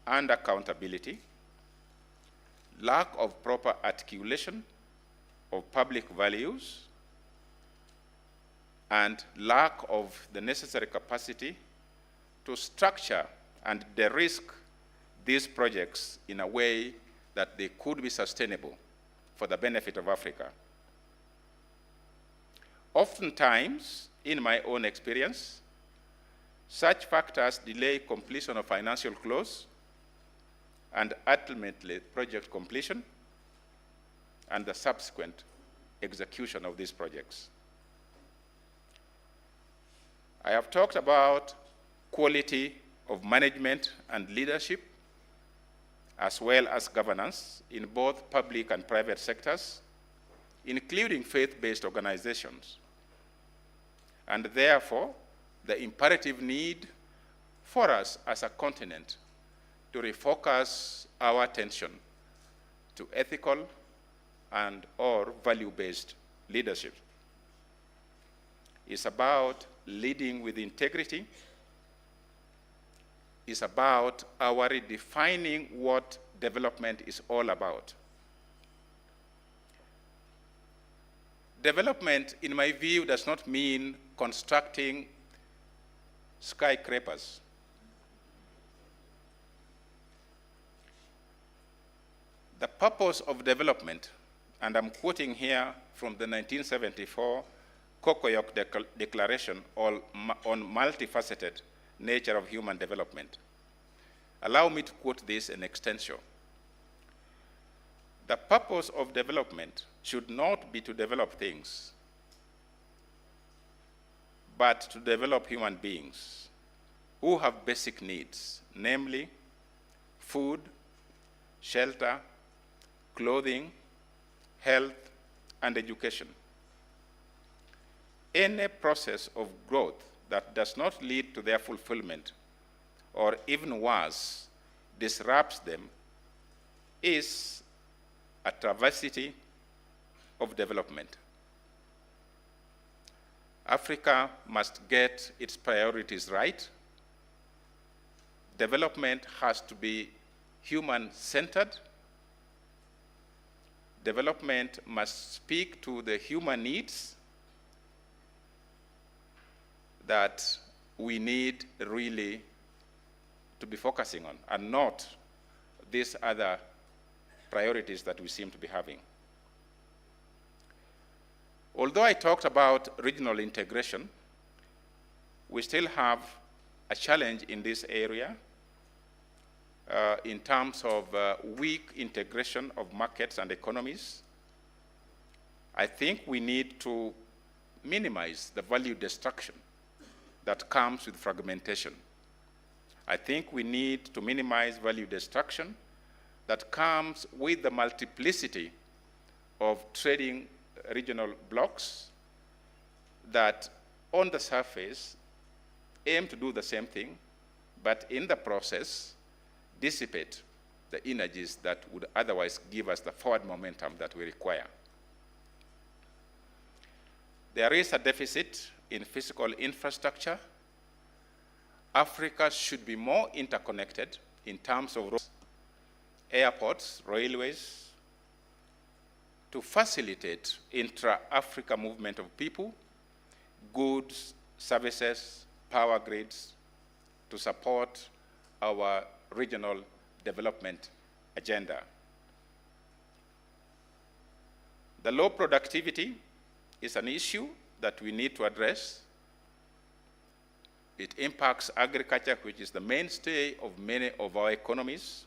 and accountability, lack of proper articulation of public values, and lack of the necessary capacity to structure and de-risk these projects in a way that they could be sustainable for the benefit of Africa. Oftentimes, in my own experience, such factors delay completion of financial close and ultimately project completion and the subsequent execution of these projects. I have talked about quality of management and leadership, as well as governance in both public and private sectors, including faith-based organizations. And therefore, the imperative need for us as a continent to refocus our attention to ethical and or value-based leadership. It's about leading with integrity. It's about our redefining what development is all about. Development, in my view, does not mean constructing skyscrapers. The purpose of development, and I'm quoting here from the 1974 Kokoyok Declaration on multifaceted nature of human development. Allow me to quote this in extenso. The purpose of development should not be to develop things, but to develop human beings who have basic needs, namely food, shelter, clothing, health, and education. Any process of growth that does not lead to their fulfillment, or even worse, disrupts them, is a travesty of development. Africa must get its priorities right. Development has to be human-centered. Development must speak to the human needs that we need really to be focusing on, and not these other priorities that we seem to be having. Although I talked about regional integration, we still have a challenge in this area in terms of weak integration of markets and economies. I think we need to minimize the value destruction that comes with fragmentation. I think we need to minimize value destruction that comes with the multiplicity of trading regional blocks that on the surface aim to do the same thing, but in the process dissipate the energies that would otherwise give us the forward momentum that we require. There is a deficit in physical infrastructure. Africa should be more interconnected in terms of roads, airports, railways, to facilitate intra-Africa movement of people, goods, services, power grids, to support our regional development agenda. The low productivity is an issue that we need to address. It impacts agriculture, which is the mainstay of many of our economies,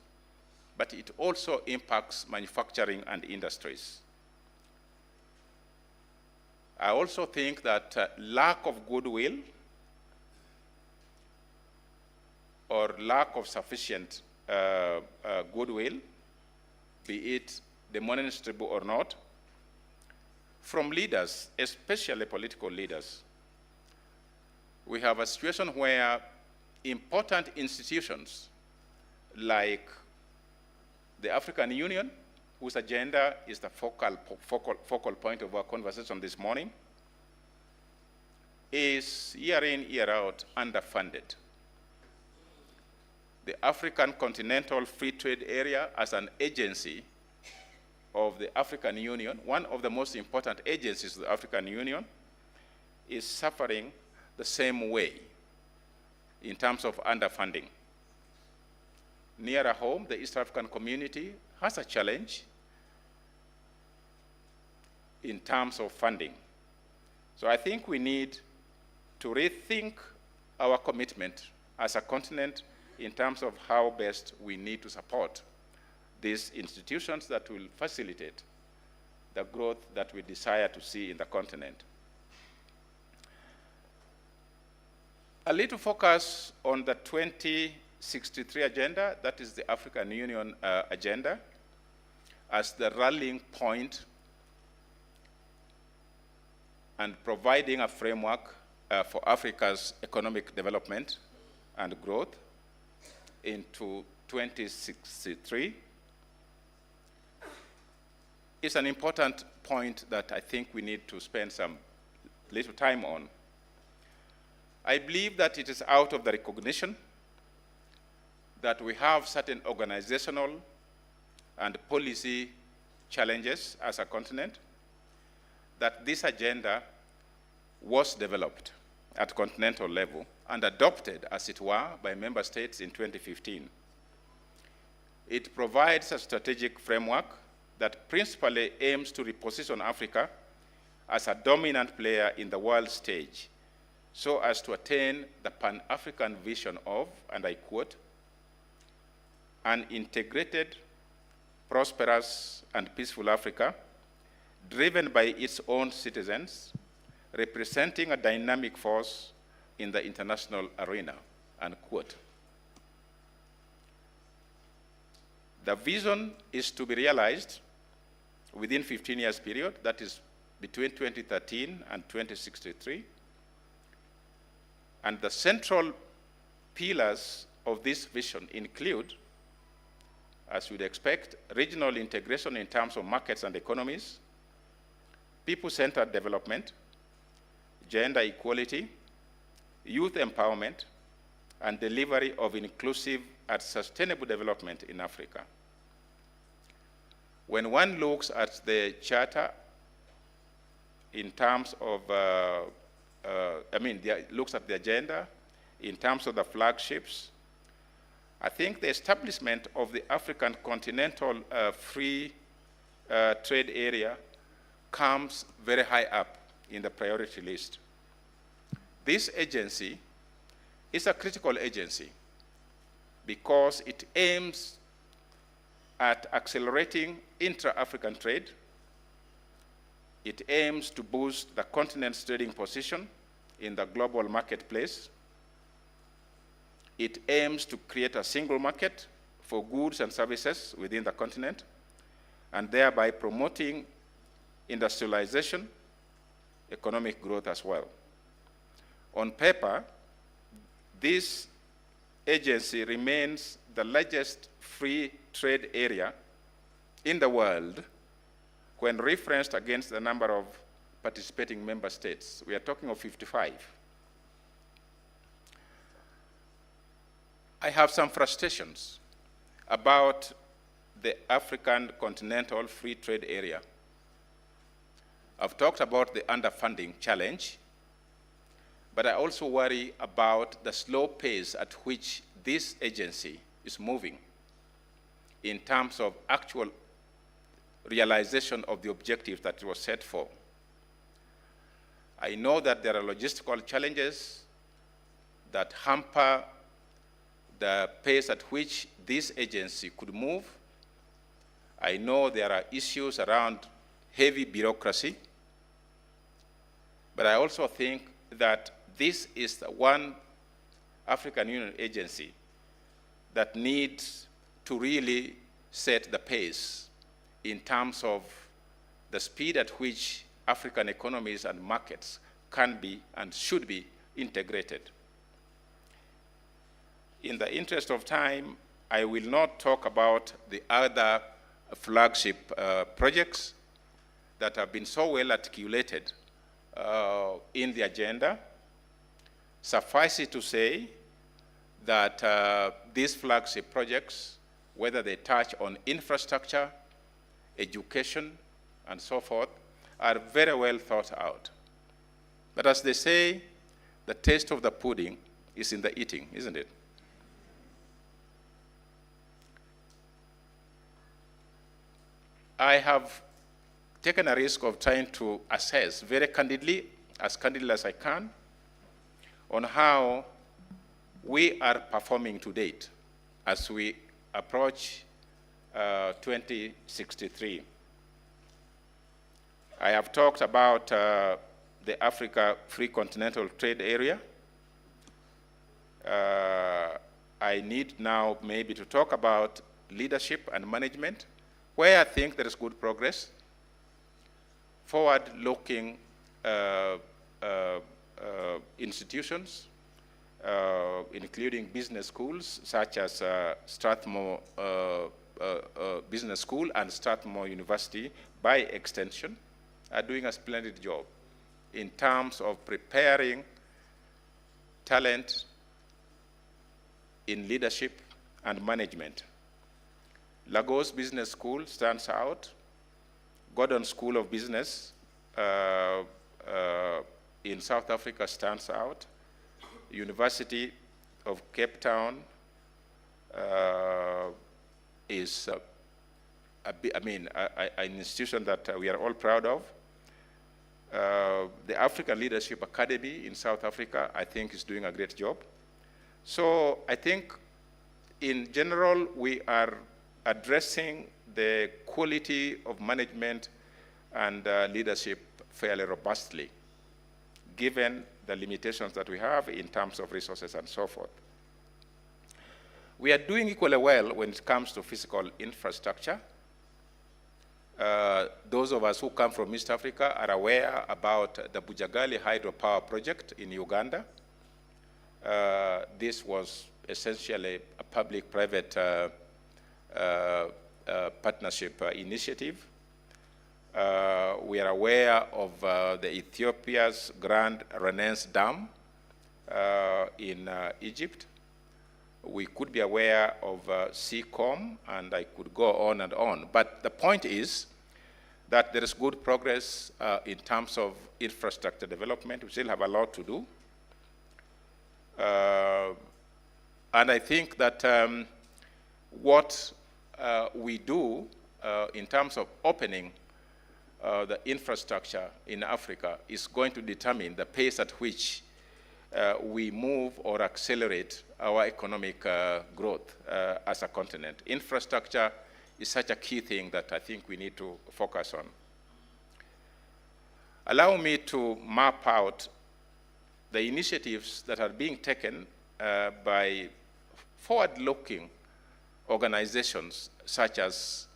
but it also impacts manufacturing and industries. I also think that lack of goodwill or lack of sufficient goodwill, be it demonstrable or not, from leaders, especially political leaders. We have a situation where important institutions like the African Union, whose agenda is the focal point of our conversation this morning, is year in, year out underfunded. The African Continental Free Trade Area as an agency of the African Union, one of the most important agencies of the African Union, is suffering the same way in terms of underfunding. Nearer home, the East African community has a challenge in terms of funding. So I think we need to rethink our commitment as a continent in terms of how best we need to support these institutions that will facilitate the growth that we desire to see in the continent. A little focus on the 2063 agenda, that is the African Union agenda, as the rallying point and providing a framework for Africa's economic development and growth into 2063 is an important point that I think we need to spend some little time on. I believe that it is out of the recognition that we have certain organizational and policy challenges as a continent that this agenda was developed at continental level and adopted, as it were, by member states in 2015. It provides a strategic framework that principally aims to reposition Africa as a dominant player in the world stage, so as to attain the Pan-African vision of, and I quote, an integrated, prosperous, and peaceful Africa, driven by its own citizens, representing a dynamic force in the international arena, unquote. The vision is to be realized within 15 years period, that is between 2013 and 2063. And the central pillars of this vision include, as you'd expect, regional integration in terms of markets and economies, people-centered development, gender equality, youth empowerment, and delivery of inclusive and sustainable development in Africa. When one looks at the charter in terms of, looks at the agenda in terms of the flagships, I think the establishment of the African Continental Free Trade Area comes very high up in the priority list. This agency is a critical agency because it aims at accelerating intra-African trade. It aims to boost the continent's trading position in the global marketplace. It aims to create a single market for goods and services within the continent, and thereby promoting industrialization, economic growth as well. On paper, this agency remains the largest free trade area in the world when referenced against the number of participating member states. We are talking of 55. I have some frustrations about the African Continental Free Trade Area. I've talked about the underfunding challenge, but I also worry about the slow pace at which this agency is moving in terms of actual realization of the objective that it was set for. I know that there are logistical challenges that hamper the pace at which this agency could move. I know there are issues around heavy bureaucracy, but I also think that this is the one African Union agency that needs to really set the pace in terms of the speed at which African economies and markets can be and should be integrated. In the interest of time, I will not talk about the other flagship projects that have been so well articulated in the agenda. Suffice it to say that these flagship projects, whether they touch on infrastructure, education, and so forth, are very well thought out. But as they say, the taste of the pudding is in the eating, isn't it? I have taken a risk of trying to assess very candidly as I can, on how we are performing to date as we approach 2063. I have talked about the Africa Free Continental Trade Area, I need now maybe to talk about leadership and management, where I think there is good progress. Forward-looking institutions, including business schools such as Strathmore Business School and Strathmore University, by extension, are doing a splendid job in terms of preparing talent in leadership and management. Lagos Business School stands out. Gordon School of Business in South Africa stands out. University of Cape Town is an institution that we are all proud of. The African Leadership Academy in South Africa, I think, is doing a great job. So I think, in general, we are addressing the quality of management and leadership fairly robustly, given the limitations that we have in terms of resources and so forth. We are doing equally well when it comes to physical infrastructure. Those of us who come from East Africa are aware about the Bujagali hydropower project in Uganda. This was essentially a public-private partnership initiative. We are aware of the Ethiopia's Grand Renaissance Dam in Egypt. We could be aware of CCOM, and I could go on and on. But the point is that there is good progress in terms of infrastructure development. We still have a lot to do. And I think that what we do in terms of opening the infrastructure in Africa is going to determine the pace at which we move or accelerate our economic growth as a continent. Infrastructure is such a key thing that I think we need to focus on. Allow me to map out the initiatives that are being taken by forward-looking organizations such as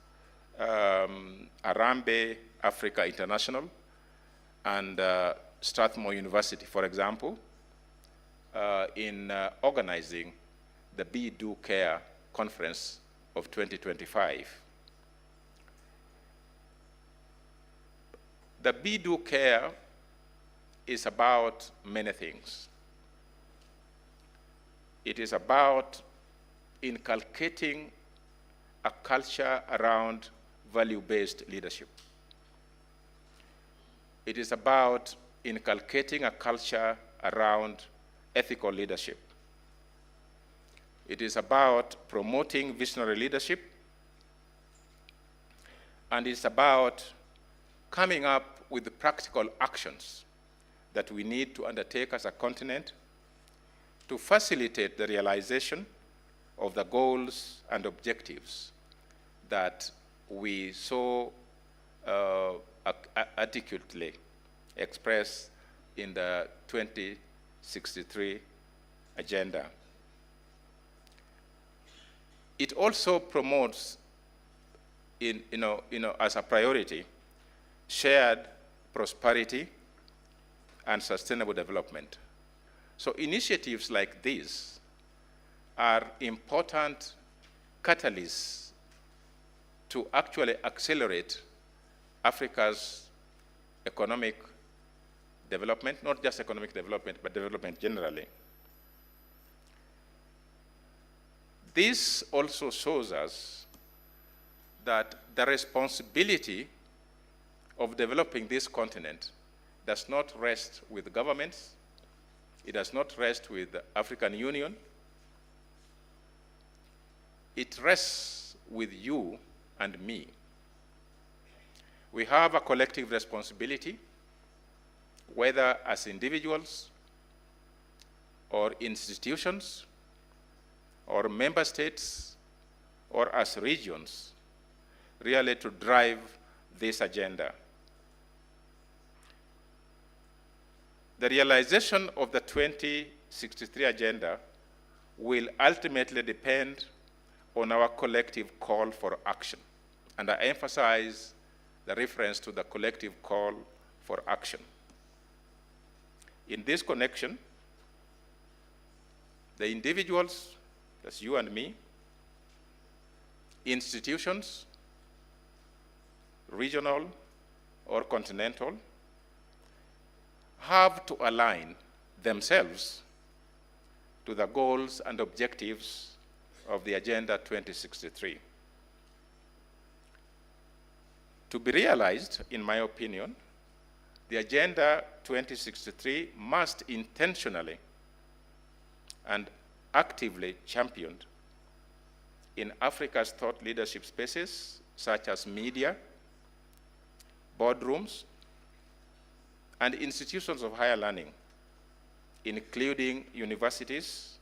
Harambee Africa International and Strathmore University, for example, in organizing the BeDoCare Conference of 2025. The BeDoCare is about many things. It is about inculcating a culture around value-based leadership. It is about inculcating a culture around ethical leadership. It is about promoting visionary leadership. And it's about coming up with the practical actions that we need to undertake as a continent to facilitate the realization of the goals and objectives that we so adequately express in the 2063 agenda. It also promotes, as a priority, shared prosperity and sustainable development. So initiatives like these are important catalysts to actually accelerate Africa's economic development, not just economic development, but development generally. This also shows us that the responsibility of developing this continent does not rest with governments. It does not rest with the African Union. It rests with you and me. We have a collective responsibility, whether as individuals or institutions or member states or as regions, really to drive this agenda. The realization of the 2063 agenda will ultimately depend on our collective call for action. And I emphasize the reference to the collective call for action. In this connection, the individuals, that's you and me, institutions, regional or continental, have to align themselves to the goals and objectives of the Agenda 2063. To be realized, in my opinion, the Agenda 2063 must intentionally and actively championed in Africa's thought leadership spaces, such as media, boardrooms, and institutions of higher learning, including universities.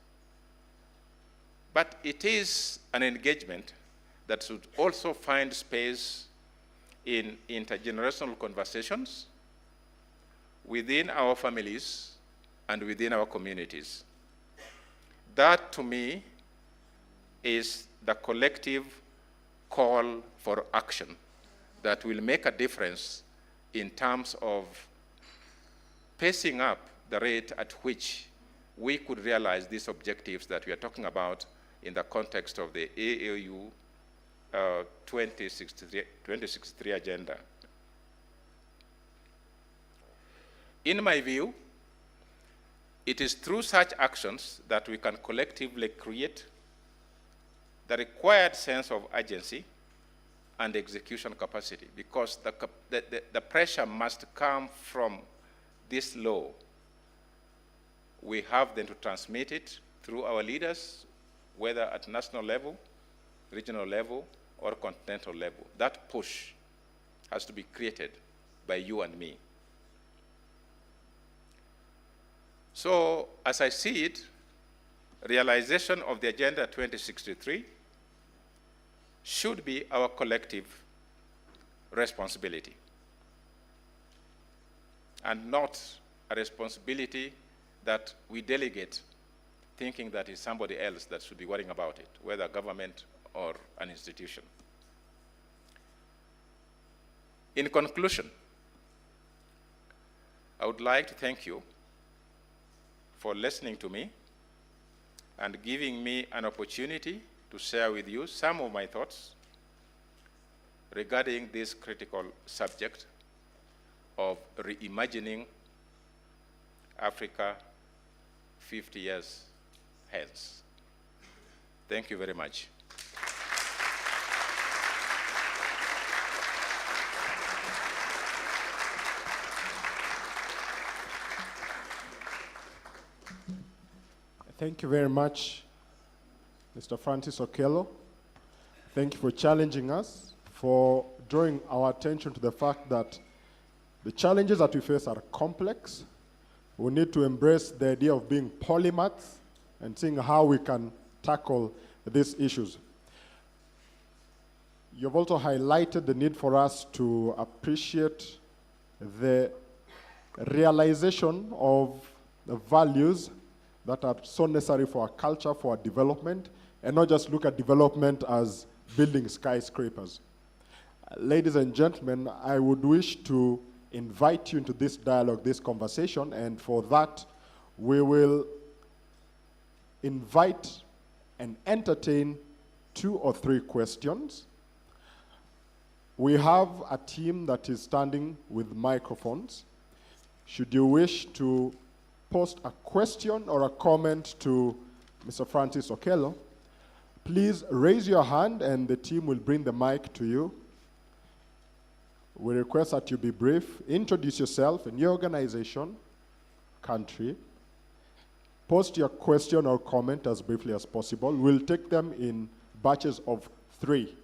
But it is an engagement that should also find space in intergenerational conversations within our families and within our communities. That, to me, is the collective call for action that will make a difference in terms of pacing up the rate at which we could realize these objectives that we are talking about in the context of the AAU 2063 agenda. In my view, it is through such actions that we can collectively create the required sense of urgency and execution capacity, because the pressure must come from this law. We have then to transmit it through our leaders, whether at national level, regional level, or continental level. That push has to be created by you and me. So, as I see it, realization of the Agenda 2063 should be our collective responsibility, and not a responsibility that we delegate, thinking that it's somebody else that should be worrying about it, whether government or an institution. In conclusion, I would like to thank you for listening to me and giving me an opportunity to share with you some of my thoughts regarding this critical subject of reimagining Africa 50 years hence. Thank you very much. Thank you very much, Mr. Francis Okello. Thank you for challenging us, for drawing our attention to the fact that the challenges that we face are complex. We need to embrace the idea of being polymaths and seeing how we can tackle these issues. You've also highlighted the need for us to appreciate the realization of the values that are so necessary for our culture, for our development, and not just look at development as building skyscrapers. Ladies and gentlemen, I would wish to invite you into this dialogue, this conversation, and for that, we will invite and entertain 2 or 3 questions. We have a team that is standing with microphones. Should you wish to post a question or a comment to Mr. Francis Okello, please raise your hand and the team will bring the mic to you. We request that you be brief, introduce yourself and your organization, country. Post your question or comment as briefly as possible. We'll take them in batches of 3.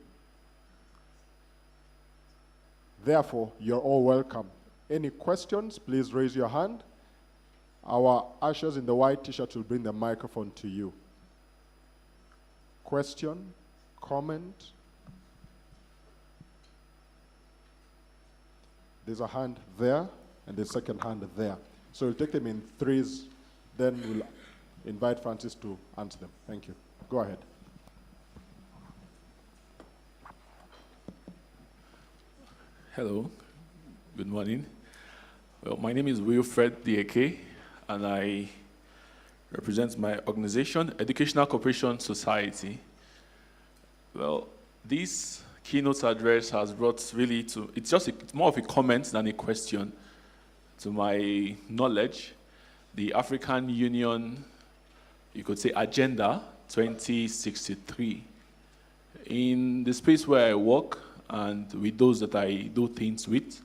Therefore, you're all welcome. Any questions, please raise your hand. Our ushers in the white t-shirts will bring the microphone to you. Question, comment? There's a hand there, and the second hand there. So we'll take them in 3s, then we'll invite Francis to answer them. Thank you. Go ahead. Hello, good morning. Well, my name is Wilfred Dieke, and I represent my organization, Educational Cooperation Society. Well, this keynote address has brought really to, it's more of a comment than a question. To my knowledge, the African Union, you could say, Agenda 2063. In the space where I work and with those that I do things with,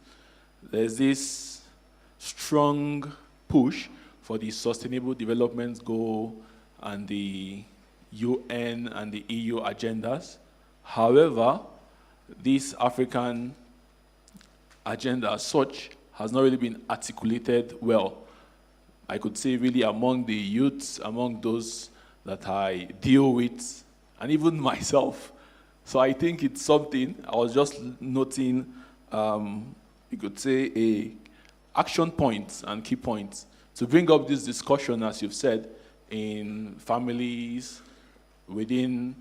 there's this strong push for the Sustainable Development Goal and the UN and the EU agendas. However, this African agenda as such has not really been articulated well. I could say really among the youths, among those that I deal with, and even myself. So I think it's something, I was just noting, you could say a action points and key points to bring up this discussion, as you've said, in families, within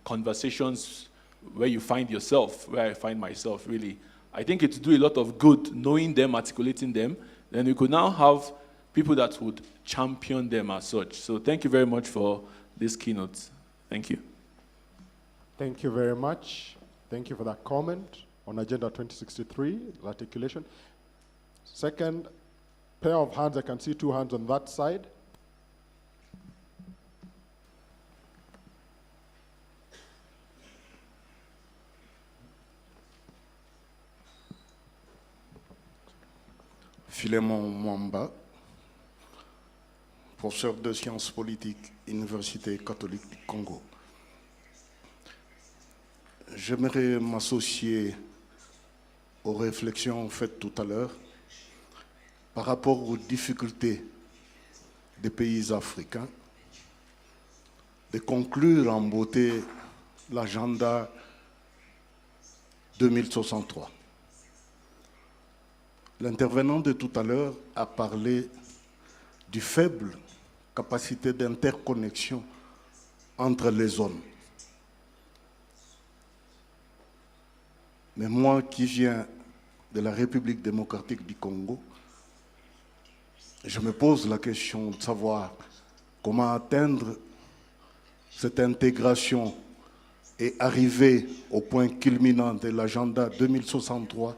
conversations where you find yourself, where I find myself really. I think it would do a lot of good knowing them, articulating them. Then we could now have people that would champion them as such. So thank you very much for this keynote. Thank you. Thank you very much. Thank you for that comment on Agenda 2063, the articulation. Second pair of hands, I can see two hands on that side. Philémon Mwamba, professeur de sciences politiques, Université catholique du Congo. J'aimerais m'associer aux réflexions faites tout à l'heure par rapport aux difficultés des pays africains de conclure en beauté l'agenda 2063. L'intervenant de tout à l'heure a parlé du faible capacité d'interconnexion entre les zones. Mais moi qui viens de la République démocratique du Congo, je me pose la question de savoir comment atteindre cette intégration et arriver au point culminant de l'agenda 2063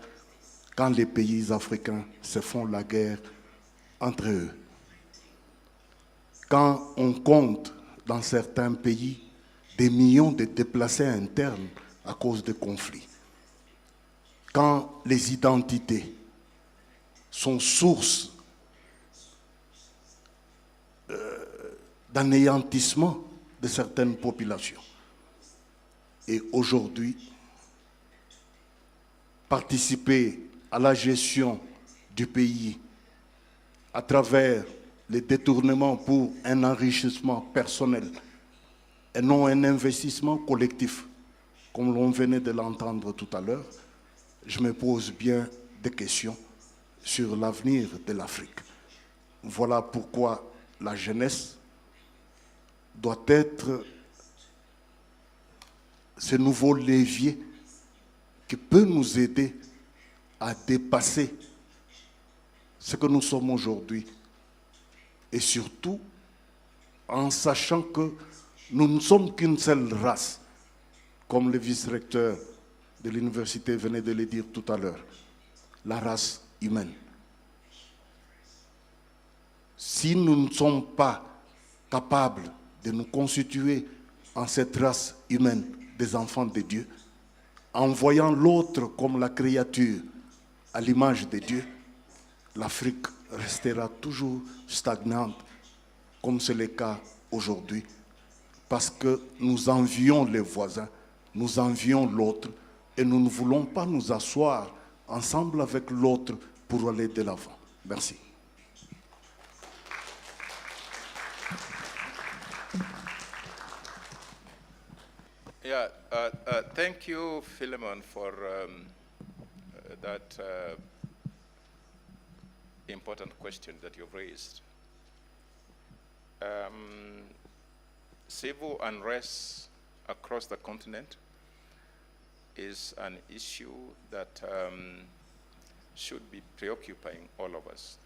quand les pays africains se font la guerre entre eux. Quand on compte dans certains pays des millions de déplacés internes à cause de conflits. Quand les identités sont source d'anéantissement de certaines populations. Et aujourd'hui, participer à la gestion du pays à travers les détournements pour un enrichissement personnel et non un investissement collectif, comme l'on venait de l'entendre tout à l'heure, je me pose bien des questions sur l'avenir de l'Afrique. Voilà pourquoi la jeunesse doit être ce nouveau levier qui peut nous aider à dépasser ce que nous sommes aujourd'hui. Et surtout, en sachant que nous ne sommes qu'une seule race, comme le vice-recteur de l'université venait de le dire tout à l'heure, la race humaine. Si nous ne sommes pas capables de nous constituer en cette race humaine des enfants de Dieu, en voyant l'autre comme la créature à l'image de Dieu, l'Afrique restera toujours stagnante, comme c'est le cas aujourd'hui, parce que nous envions les voisins, nous envions l'autre, et nous ne voulons pas nous asseoir ensemble avec l'autre pour aller de l'avant. Merci. Yeah, thank you, Philemon, for that important question that you've raised. Civil unrest across the continent is an issue that should be preoccupying all of us.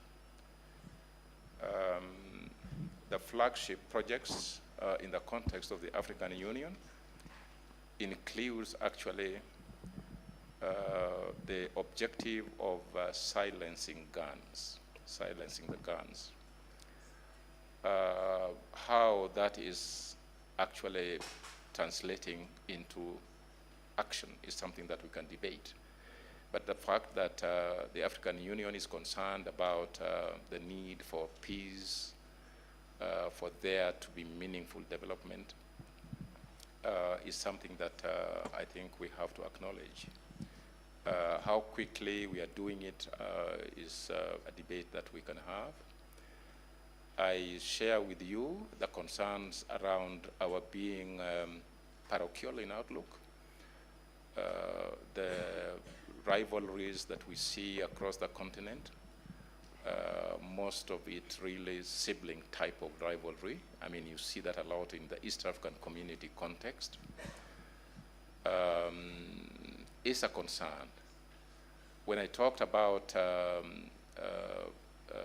The flagship projects in the context of the African Union includes actually the objective of silencing the guns. How that is actually translating into action is something that we can debate. But the fact that the African Union is concerned about the need for peace, for there to be meaningful development, is something that I think we have to acknowledge. How quickly we are doing it is a debate that we can have. I share with you the concerns around our being parochial in outlook, the rivalries that we see across the continent, most of it really sibling type of rivalry. I mean, you see that a lot in the East African community context. Is a concern. When I talked about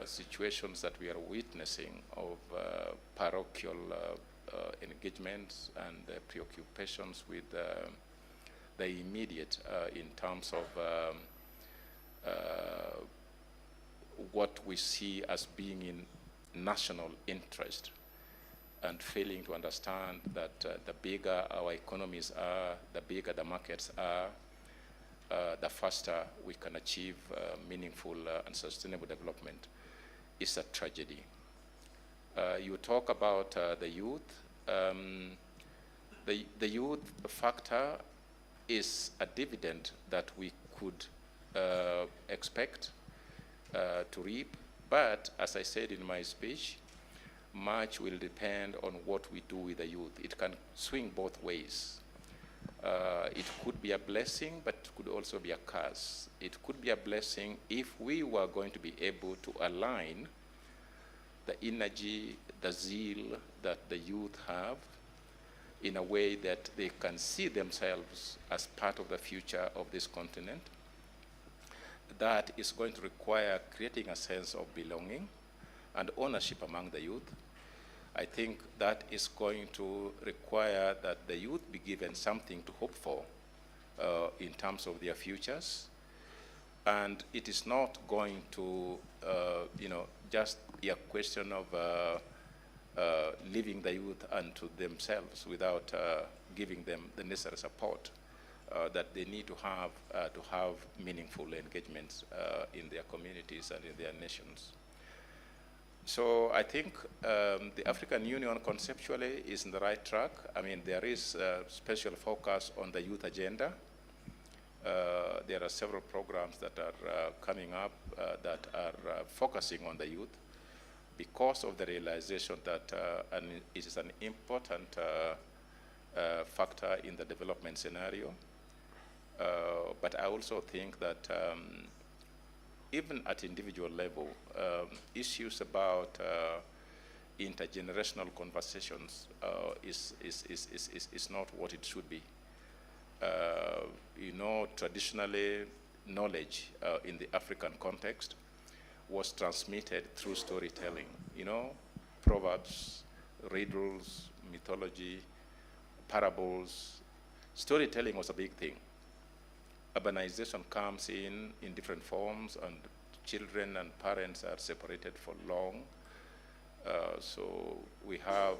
situations that we are witnessing of parochial engagements and preoccupations with the immediate in terms of what we see as being in national interest, and failing to understand that the bigger our economies are, the bigger the markets are, the faster we can achieve meaningful and sustainable development, is a tragedy. You talk about the youth. The youth factor is a dividend that we could expect to reap, but as I said in my speech, much will depend on what we do with the youth. It can swing both ways. It could be a blessing, but it could also be a curse. It could be a blessing if we were going to be able to align the energy, the zeal that the youth have in a way that they can see themselves as part of the future of this continent. That is going to require creating a sense of belonging and ownership among the youth. I think that is going to require that the youth be given something to hope for in terms of their futures. And it is not going to, just be a question of leaving the youth unto themselves without giving them the necessary support that they need to have meaningful engagements in their communities and in their nations. So I think the African Union conceptually is in the right track. I mean, there is a special focus on the youth agenda. There are several programs that are coming up that are focusing on the youth because of the realization that it is an important factor in the development scenario. But I also think that even at individual level, issues about intergenerational conversations is not what it should be. Traditionally, knowledge in the African context was transmitted through storytelling. Proverbs, riddles, mythology, parables. Storytelling was a big thing. Urbanization comes in different forms, and children and parents are separated for long. So we have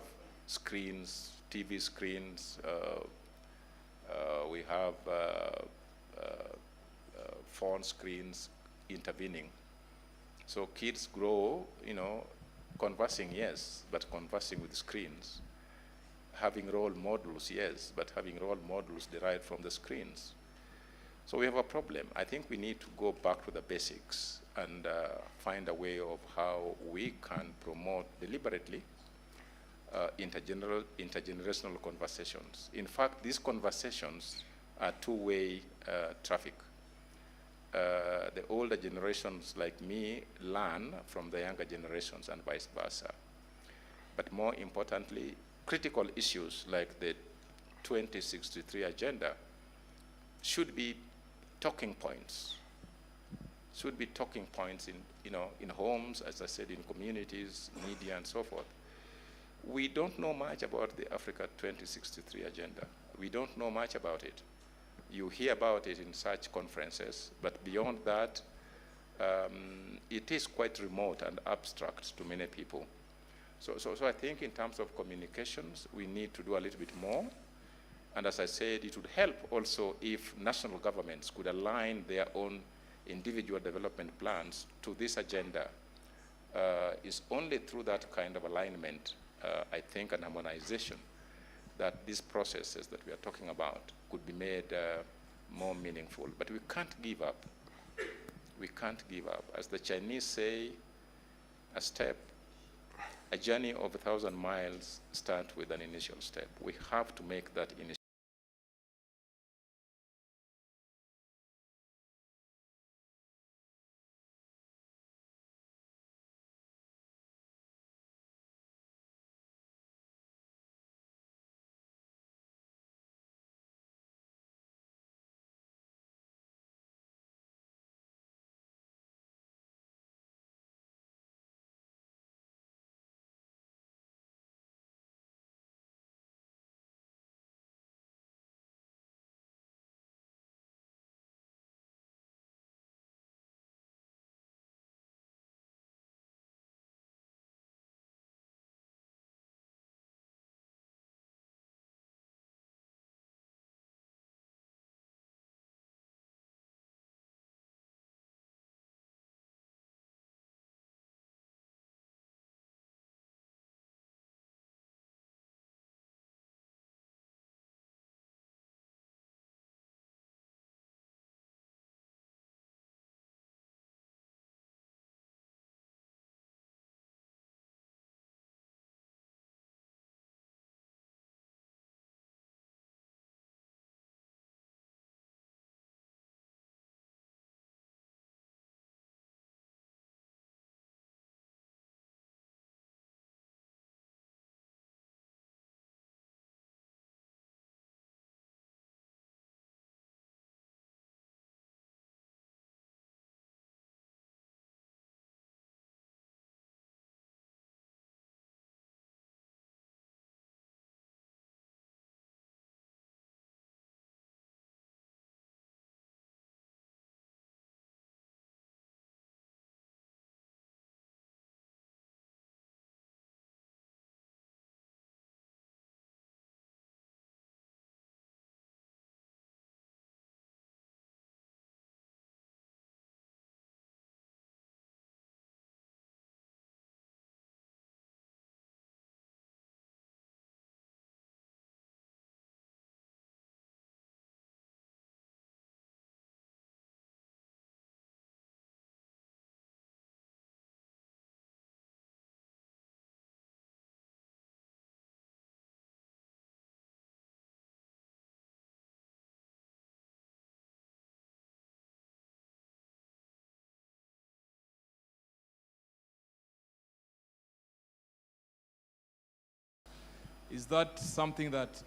screens, TV screens, we have phone screens intervening. So kids grow, conversing, yes, but conversing with screens. Having role models, yes, but having role models derived from the screens. So we have a problem. I think we need to go back to the basics and find a way of how we can promote deliberately intergenerational conversations. In fact, these conversations are two-way traffic. The older generations like me learn from the younger generations and vice versa. but more importantly, critical issues like the 2063 agenda should be talking points. Should be talking points in homes, as I said, in communities, media, and so forth. We don't know much about the Africa 2063 agenda. We don't know much about it. You hear about it in such conferences, but beyond that, it is quite remote and abstract to many people. So I think in terms of communications, we need to do a little bit more. And as I said, it would help also if national governments could align their own individual development plans to this agenda. It's only through that kind of alignment, I think, and harmonization, that these processes that we are talking about could be made more meaningful. But we can't give up. We can't give up. As the Chinese say, a journey of 1,000 miles starts with an initial step. We have to make that initial. Is that something that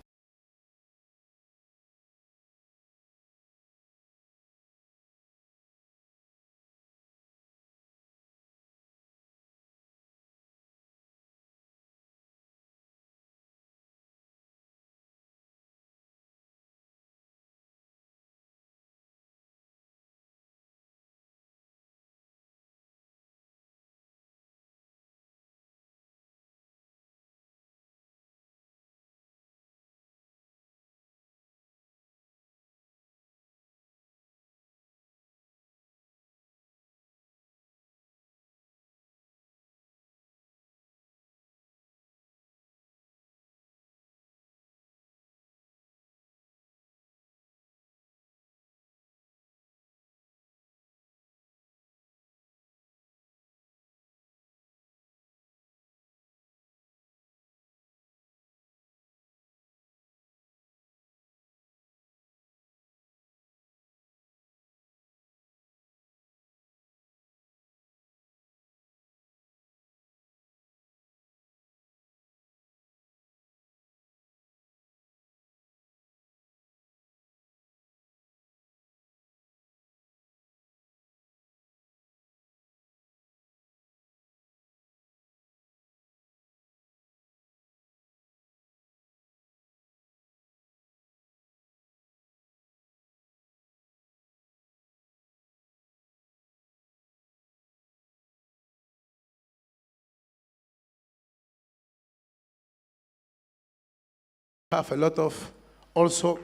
have a lot of also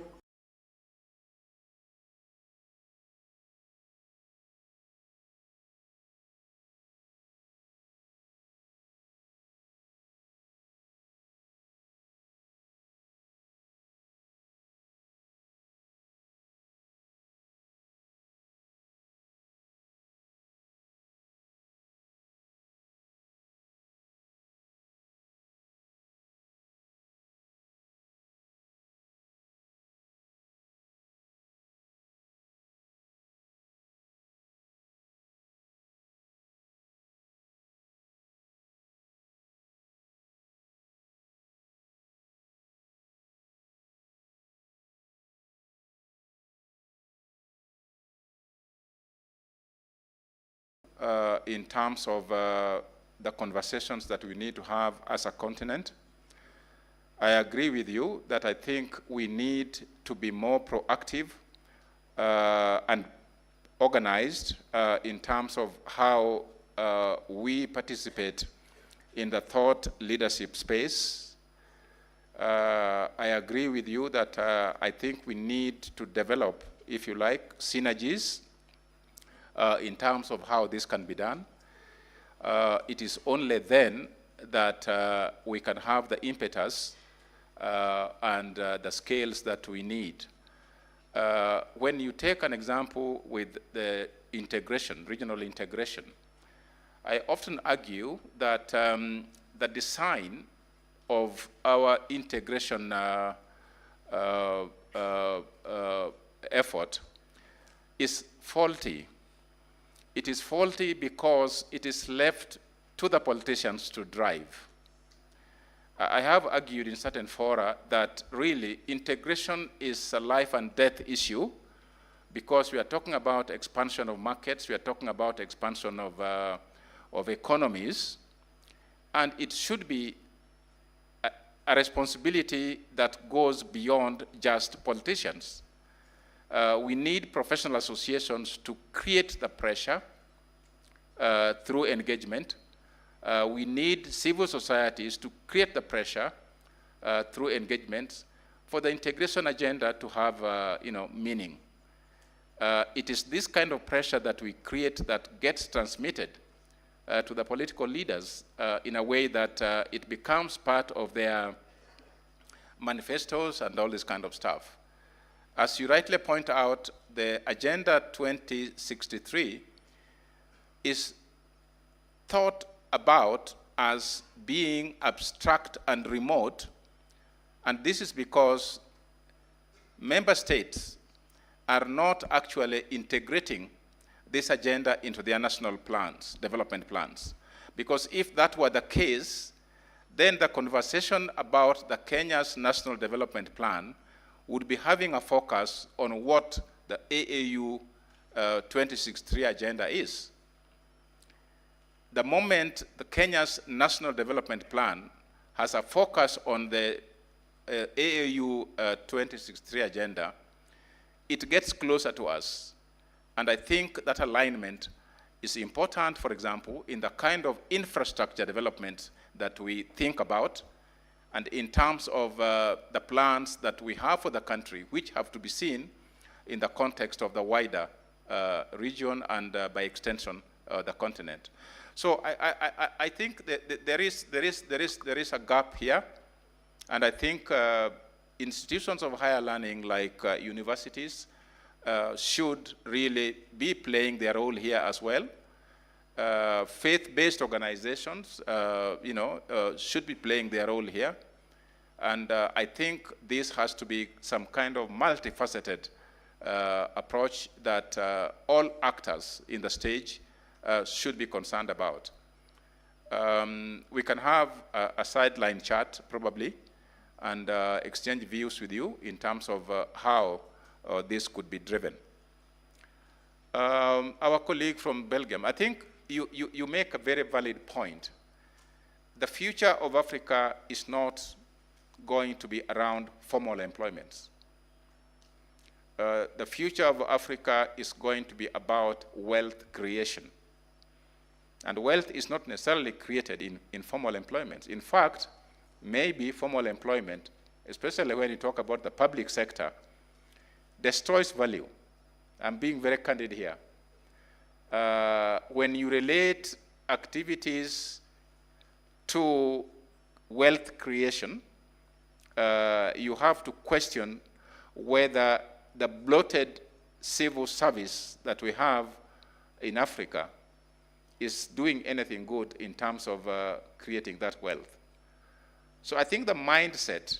in terms of the conversations that we need to have as a continent. I agree with you that I think we need to be more proactive and organized in terms of how we participate in the thought leadership space. I agree with you that I think we need to develop, if you like, synergies in terms of how this can be done. It is only then that we can have the impetus and the scales that we need. When you take an example with the integration, regional integration, I often argue that the design of our integration effort is faulty. It is faulty because it is left to the politicians to drive. I have argued in certain fora that really integration is a life and death issue because we are talking about expansion of markets, we are talking about expansion of economies, and it should be a responsibility that goes beyond just politicians. We need professional associations to create the pressure through engagement. We need civil societies to create the pressure through engagement for the integration agenda to have meaning. It is this kind of pressure that we create that gets transmitted to the political leaders in a way that it becomes part of their manifestos and all this kind of stuff. As you rightly point out, the Agenda 2063 is thought about as being abstract and remote, and this is because member states are not actually integrating this agenda into their national plans, development plans. Because if that were the case, then the conversation about the Kenya's National Development Plan would be having a focus on what the AAU 2063 agenda is. The moment the Kenya's National Development Plan has a focus on the AAU 2063 agenda, it gets closer to us. And I think that alignment is important, for example, in the kind of infrastructure development that we think about, and in terms of the plans that we have for the country, which have to be seen in the context of the wider region and by extension, the continent. So I think that there is a gap here, and I think institutions of higher learning like universities should really be playing their role here as well. Faith-based organizations, should be playing their role here. And I think this has to be some kind of multifaceted approach that all actors in the stage should be concerned about. We can have a sideline chat, probably, and exchange views with you in terms of how this could be driven. Our colleague from Belgium, I think you make a very valid point. The future of Africa is not going to be around formal employment. The future of Africa is going to be about wealth creation. And wealth is not necessarily created in formal employment. In fact, maybe formal employment especially when you talk about the public sector, destroys value. I'm being very candid here. When you relate activities to wealth creation, you have to question whether the bloated civil service that we have in Africa is doing anything good in terms of creating that wealth. So I think the mindset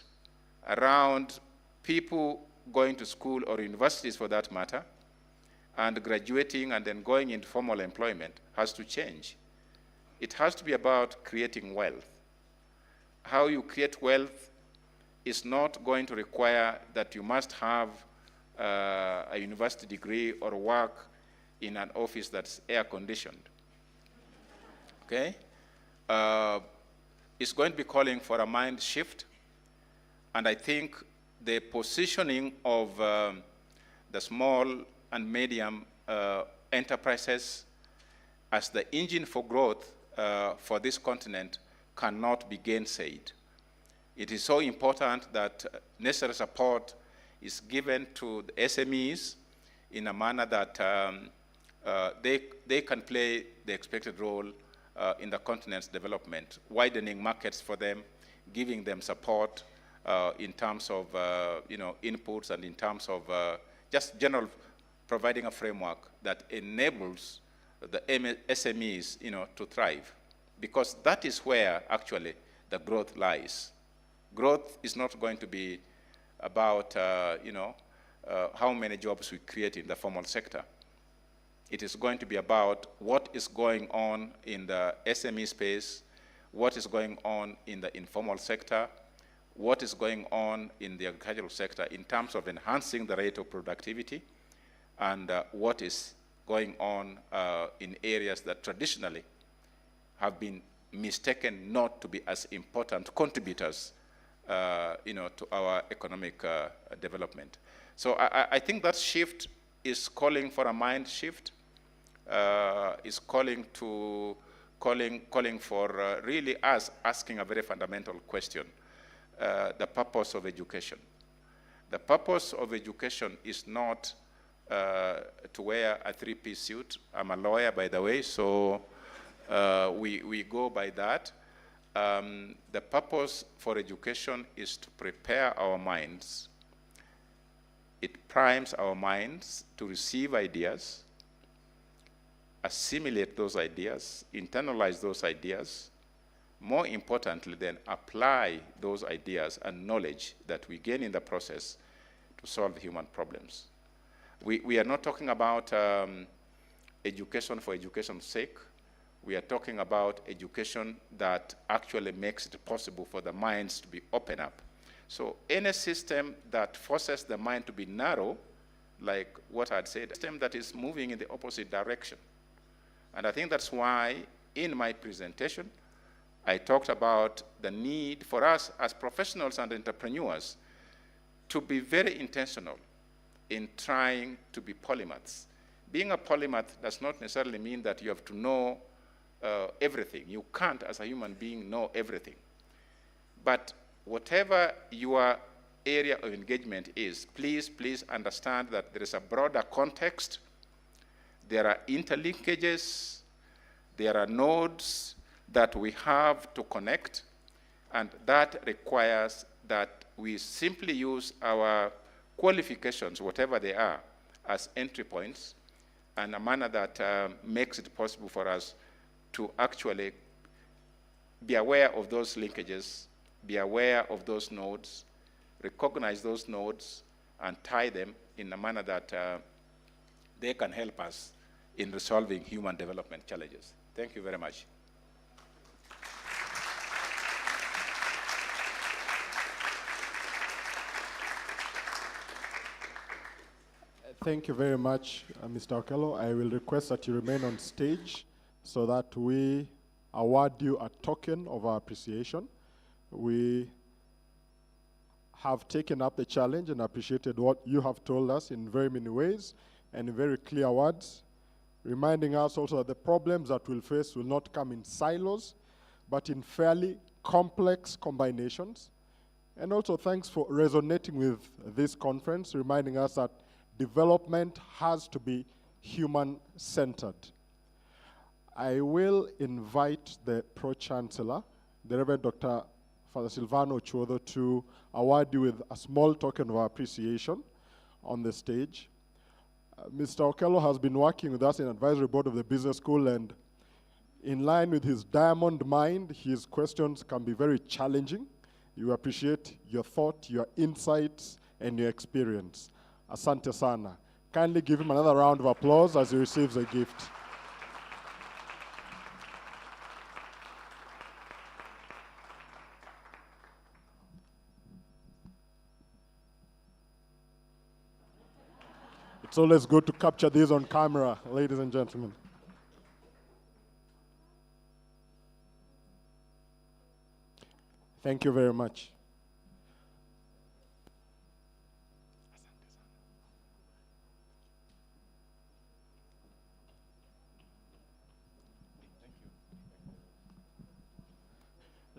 around people going to school or universities for that matter, and graduating and then going into formal employment has to change. It has to be about creating wealth. How you create wealth is not going to require that you must have a university degree or work in an office that's air-conditioned. Okay? It's going to be calling for a mind shift, and I think the positioning of the small and medium enterprises as the engine for growth for this continent cannot be gainsaid. It is so important that necessary support is given to the SMEs in a manner that they can play the expected role in the continent's development, widening markets for them, giving them support in terms of inputs and in terms of just general providing a framework that enables the SMEs to thrive, because that is where actually the growth lies. Growth is not going to be about how many jobs we create in the formal sector. It is going to be about what is going on in the SME space, what is going on in the informal sector, what is going on in the agricultural sector in terms of enhancing the rate of productivity, and what is going on in areas that traditionally have been mistaken not to be as important contributors to our economic development. So I think that shift is calling for a mind shift, is calling for really us asking a very fundamental question, the purpose of education. The purpose of education is not to wear a three-piece suit. I'm a lawyer, by the way, so we go by that. The purpose for education is to prepare our minds. It primes our minds to receive ideas, assimilate those ideas, internalize those ideas, more importantly then apply those ideas and knowledge that we gain in the process to solve human problems. We are not talking about education for education's sake. We are talking about education that actually makes it possible for the minds to be open up. So any system that forces the mind to be narrow, like what I'd said, a system that is moving in the opposite direction. And I think that's why in my presentation, I talked about the need for us as professionals and entrepreneurs to be very intentional in trying to be polymaths. Being a polymath does not necessarily mean that you have to know everything. You can't, as a human being, know everything. But whatever your area of engagement is, please understand that there is a broader context. There are interlinkages. There are nodes that we have to connect, and that requires that we simply use our qualifications, whatever they are, as entry points, and a manner that makes it possible for us to actually be aware of those linkages, be aware of those nodes, recognize those nodes, and tie them in a manner that they can help us in resolving human development challenges. Thank you very much. Thank you very much, Mr. Okello. I will request that you remain on stage so that we award you a token of our appreciation. We have taken up the challenge and appreciated what you have told us in very many ways and in very clear words, reminding us also that the problems that we'll face will not come in silos, but in fairly complex combinations. And also thanks for resonating with this conference, reminding us that development has to be human-centered. I will invite the Pro-Chancellor, the Reverend Dr. Father Silvano Chuodo, to award you with a small token of appreciation on the stage. Mr. Okello has been working with us in advisory board of the business school, and in line with his diamond mind, his questions can be very challenging. You appreciate your thought, your insights, and your experience. Asante sana. Kindly give him another round of applause as he receives a gift. It's always good to capture these on camera, ladies and gentlemen. Thank you very much.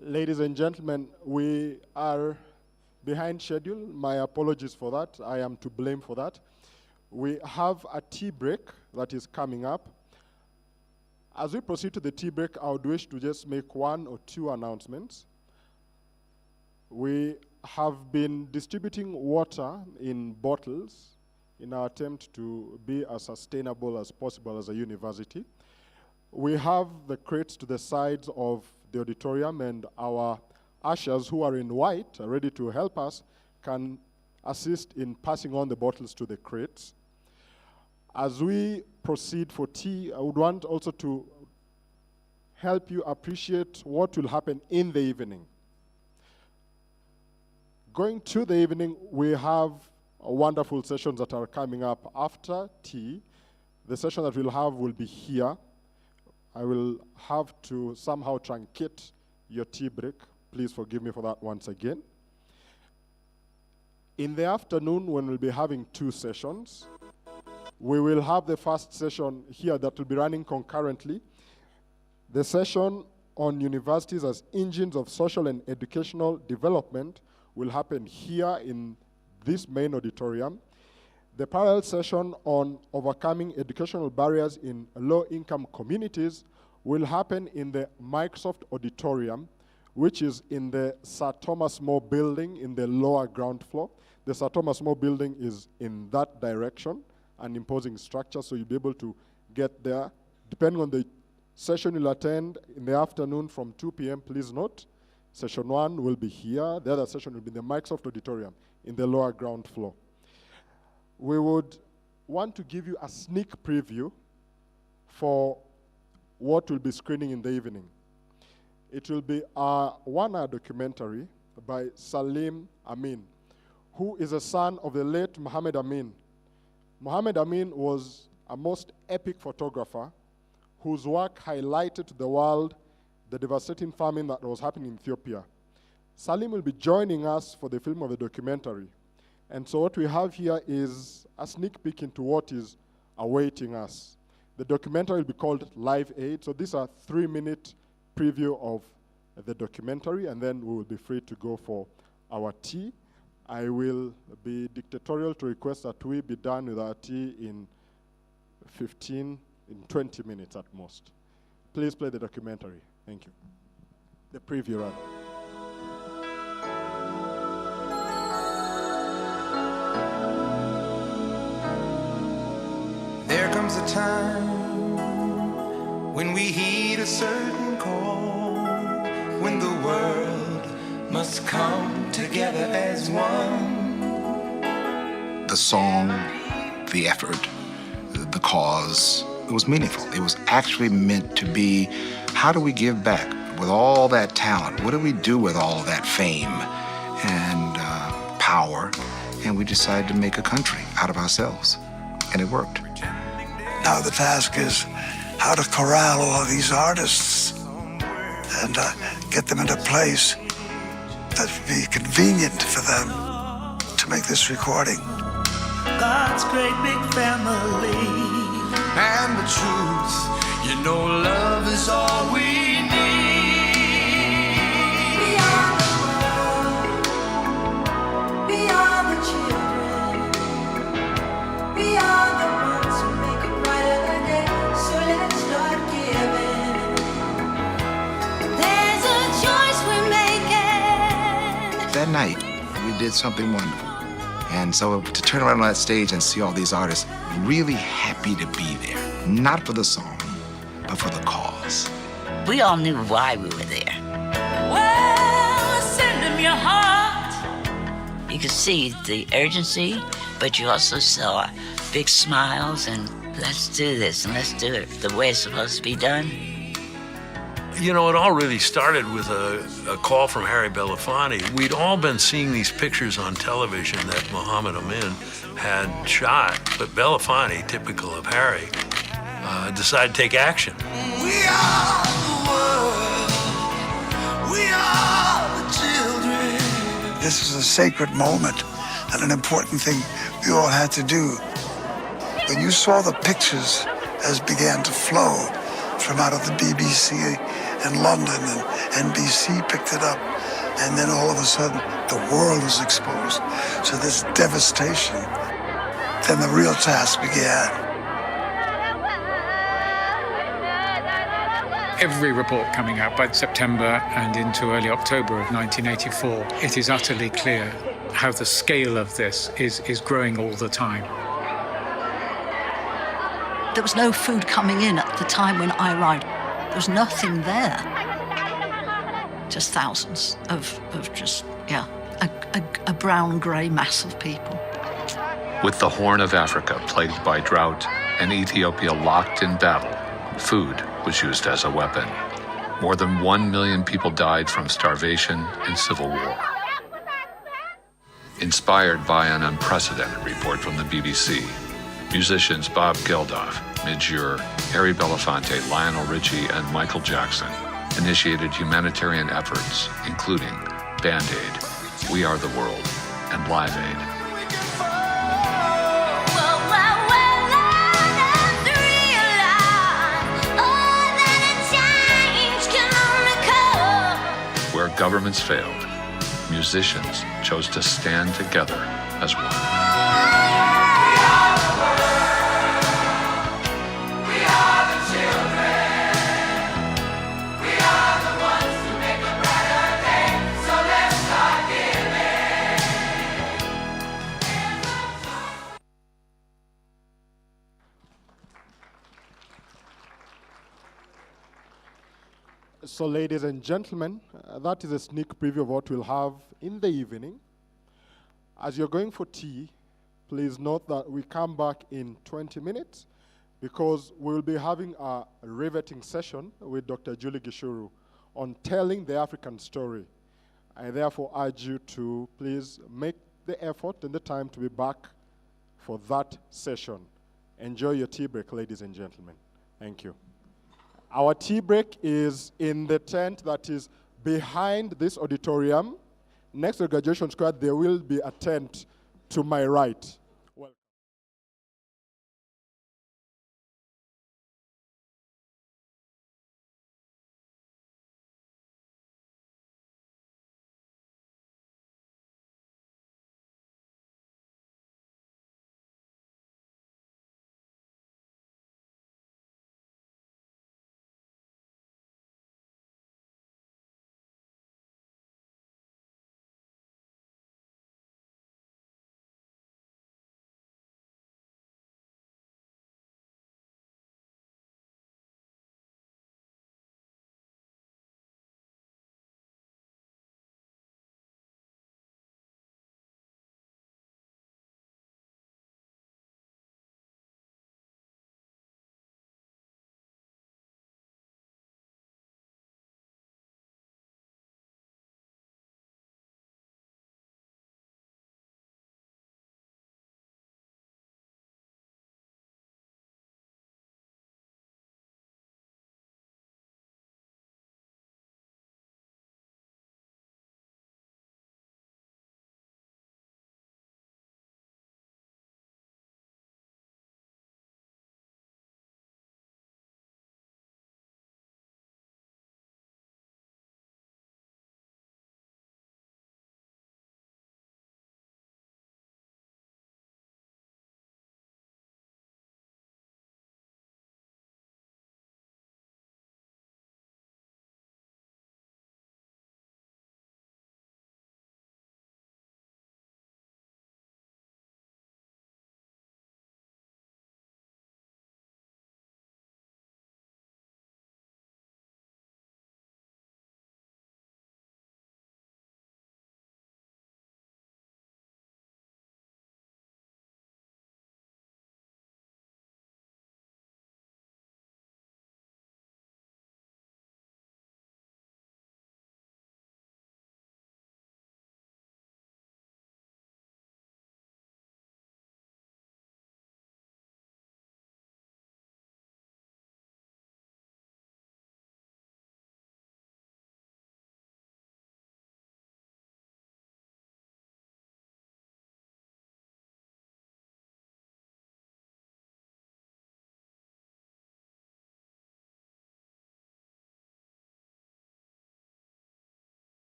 Ladies and gentlemen, we are behind schedule. My apologies for that. I am to blame for that. We have a tea break that is coming up. As we proceed to the tea break, I would wish to just make one or two announcements. We have been distributing water in bottles in our attempt to be as sustainable as possible as a university. We have the crates to the sides of the auditorium, and our ushers who are in white are ready to help us, can assist in passing on the bottles to the crates. As we proceed for tea, I would want also to help you appreciate what will happen in the evening. Going to the evening, we have wonderful sessions that are coming up after tea. The session that we'll have will be here. I will have to somehow truncate your tea break. Please forgive me for that once again. In the afternoon, when we'll be having two sessions, we will have the first session here that will be running concurrently. The session on universities as engines of social and educational development will happen here in this main auditorium. The parallel session on overcoming educational barriers in low-income communities will happen in the Microsoft Auditorium, which is in the Sir Thomas More building in the lower ground floor. The Sir Thomas More building is in that direction, an imposing structure, so you'll be able to get there. Depending on the session you'll attend in the afternoon from 2 p.m., please note, session 1 will be here. The other session will be in the Microsoft Auditorium in the lower ground floor. We would want to give you a sneak preview for what we'll be screening in the evening. It will be a one-hour documentary by Salim Amin, who is a son of the late Muhammad Amin. Muhammad Amin was a most epic photographer whose work highlighted to the world the devastating famine that was happening in Ethiopia. Salim will be joining us for the film of the documentary. And so what we have here is a sneak peek into what is awaiting us. The documentary will be called Live Aid. So these are 3-minute preview of the documentary, and then we will be free to go for our tea. I will be dictatorial to request that we be done with our tea in 20 minutes at most. Please play the documentary. Thank you. The preview, rather. There comes a time when we heed a certain call, when the world must come together as one. The song, the effort, the cause, it was meaningful. It was actually meant to be, how do we give back with all that talent? What do we do with all that fame and power? And we decided to make a country out of ourselves, and it worked. Now the task is how to corral all of these artists and get them in a place that would be convenient for them to make this recording. God's great big family, and the truth, you know, love is all we need. night, we did something wonderful. And so to turn around on that stage and see all these artists really happy to be there, not for the song, but for the cause. We all knew why we were there. Well, send them your heart. You could see the urgency, but you also saw big smiles and let's do this and let's do it the way it's supposed to be done. You know, it all really started with a call from Harry Belafonte. We'd all been seeing these pictures on television that Muhammad Amin had shot, but Belafonte, typical of Harry, decided to take action. We are the world. We are the children. This was a sacred moment and an important thing we all had to do. When you saw the pictures as began to flow from out of the BBC in London, and NBC picked it up, and then all of a sudden the world was exposed to this devastation, then the real task began. Every report coming out by September and into early October of 1984, it is utterly clear how the scale of this is growing all the time. There was no food coming in at the time when I arrived. There was nothing there. Just thousands of just, yeah, a brown-grey mass of people. With the Horn of Africa plagued by drought and Ethiopia locked in battle, food was used as a weapon. More than 1 million people died from starvation and civil war. Inspired by an unprecedented report from the BBC, musicians Bob Geldof, Midge Ure, Harry Belafonte, Lionel Richie, and Michael Jackson initiated humanitarian efforts, including Band Aid, We Are the World, and Live Aid. Where governments failed, musicians chose to stand together as one. So, ladies and gentlemen, that is a sneak preview of what we'll have in the evening. As you're going for tea, please note that we come back in 20 minutes because we'll be having a riveting session with Dr. Julie Gishuru on telling the African story. I therefore urge you to please make the effort and the time to be back for that session. Enjoy your tea break, ladies and gentlemen. Thank you. Our tea break is in the tent that is behind this auditorium. Next to Graduation Square, there will be a tent to my right.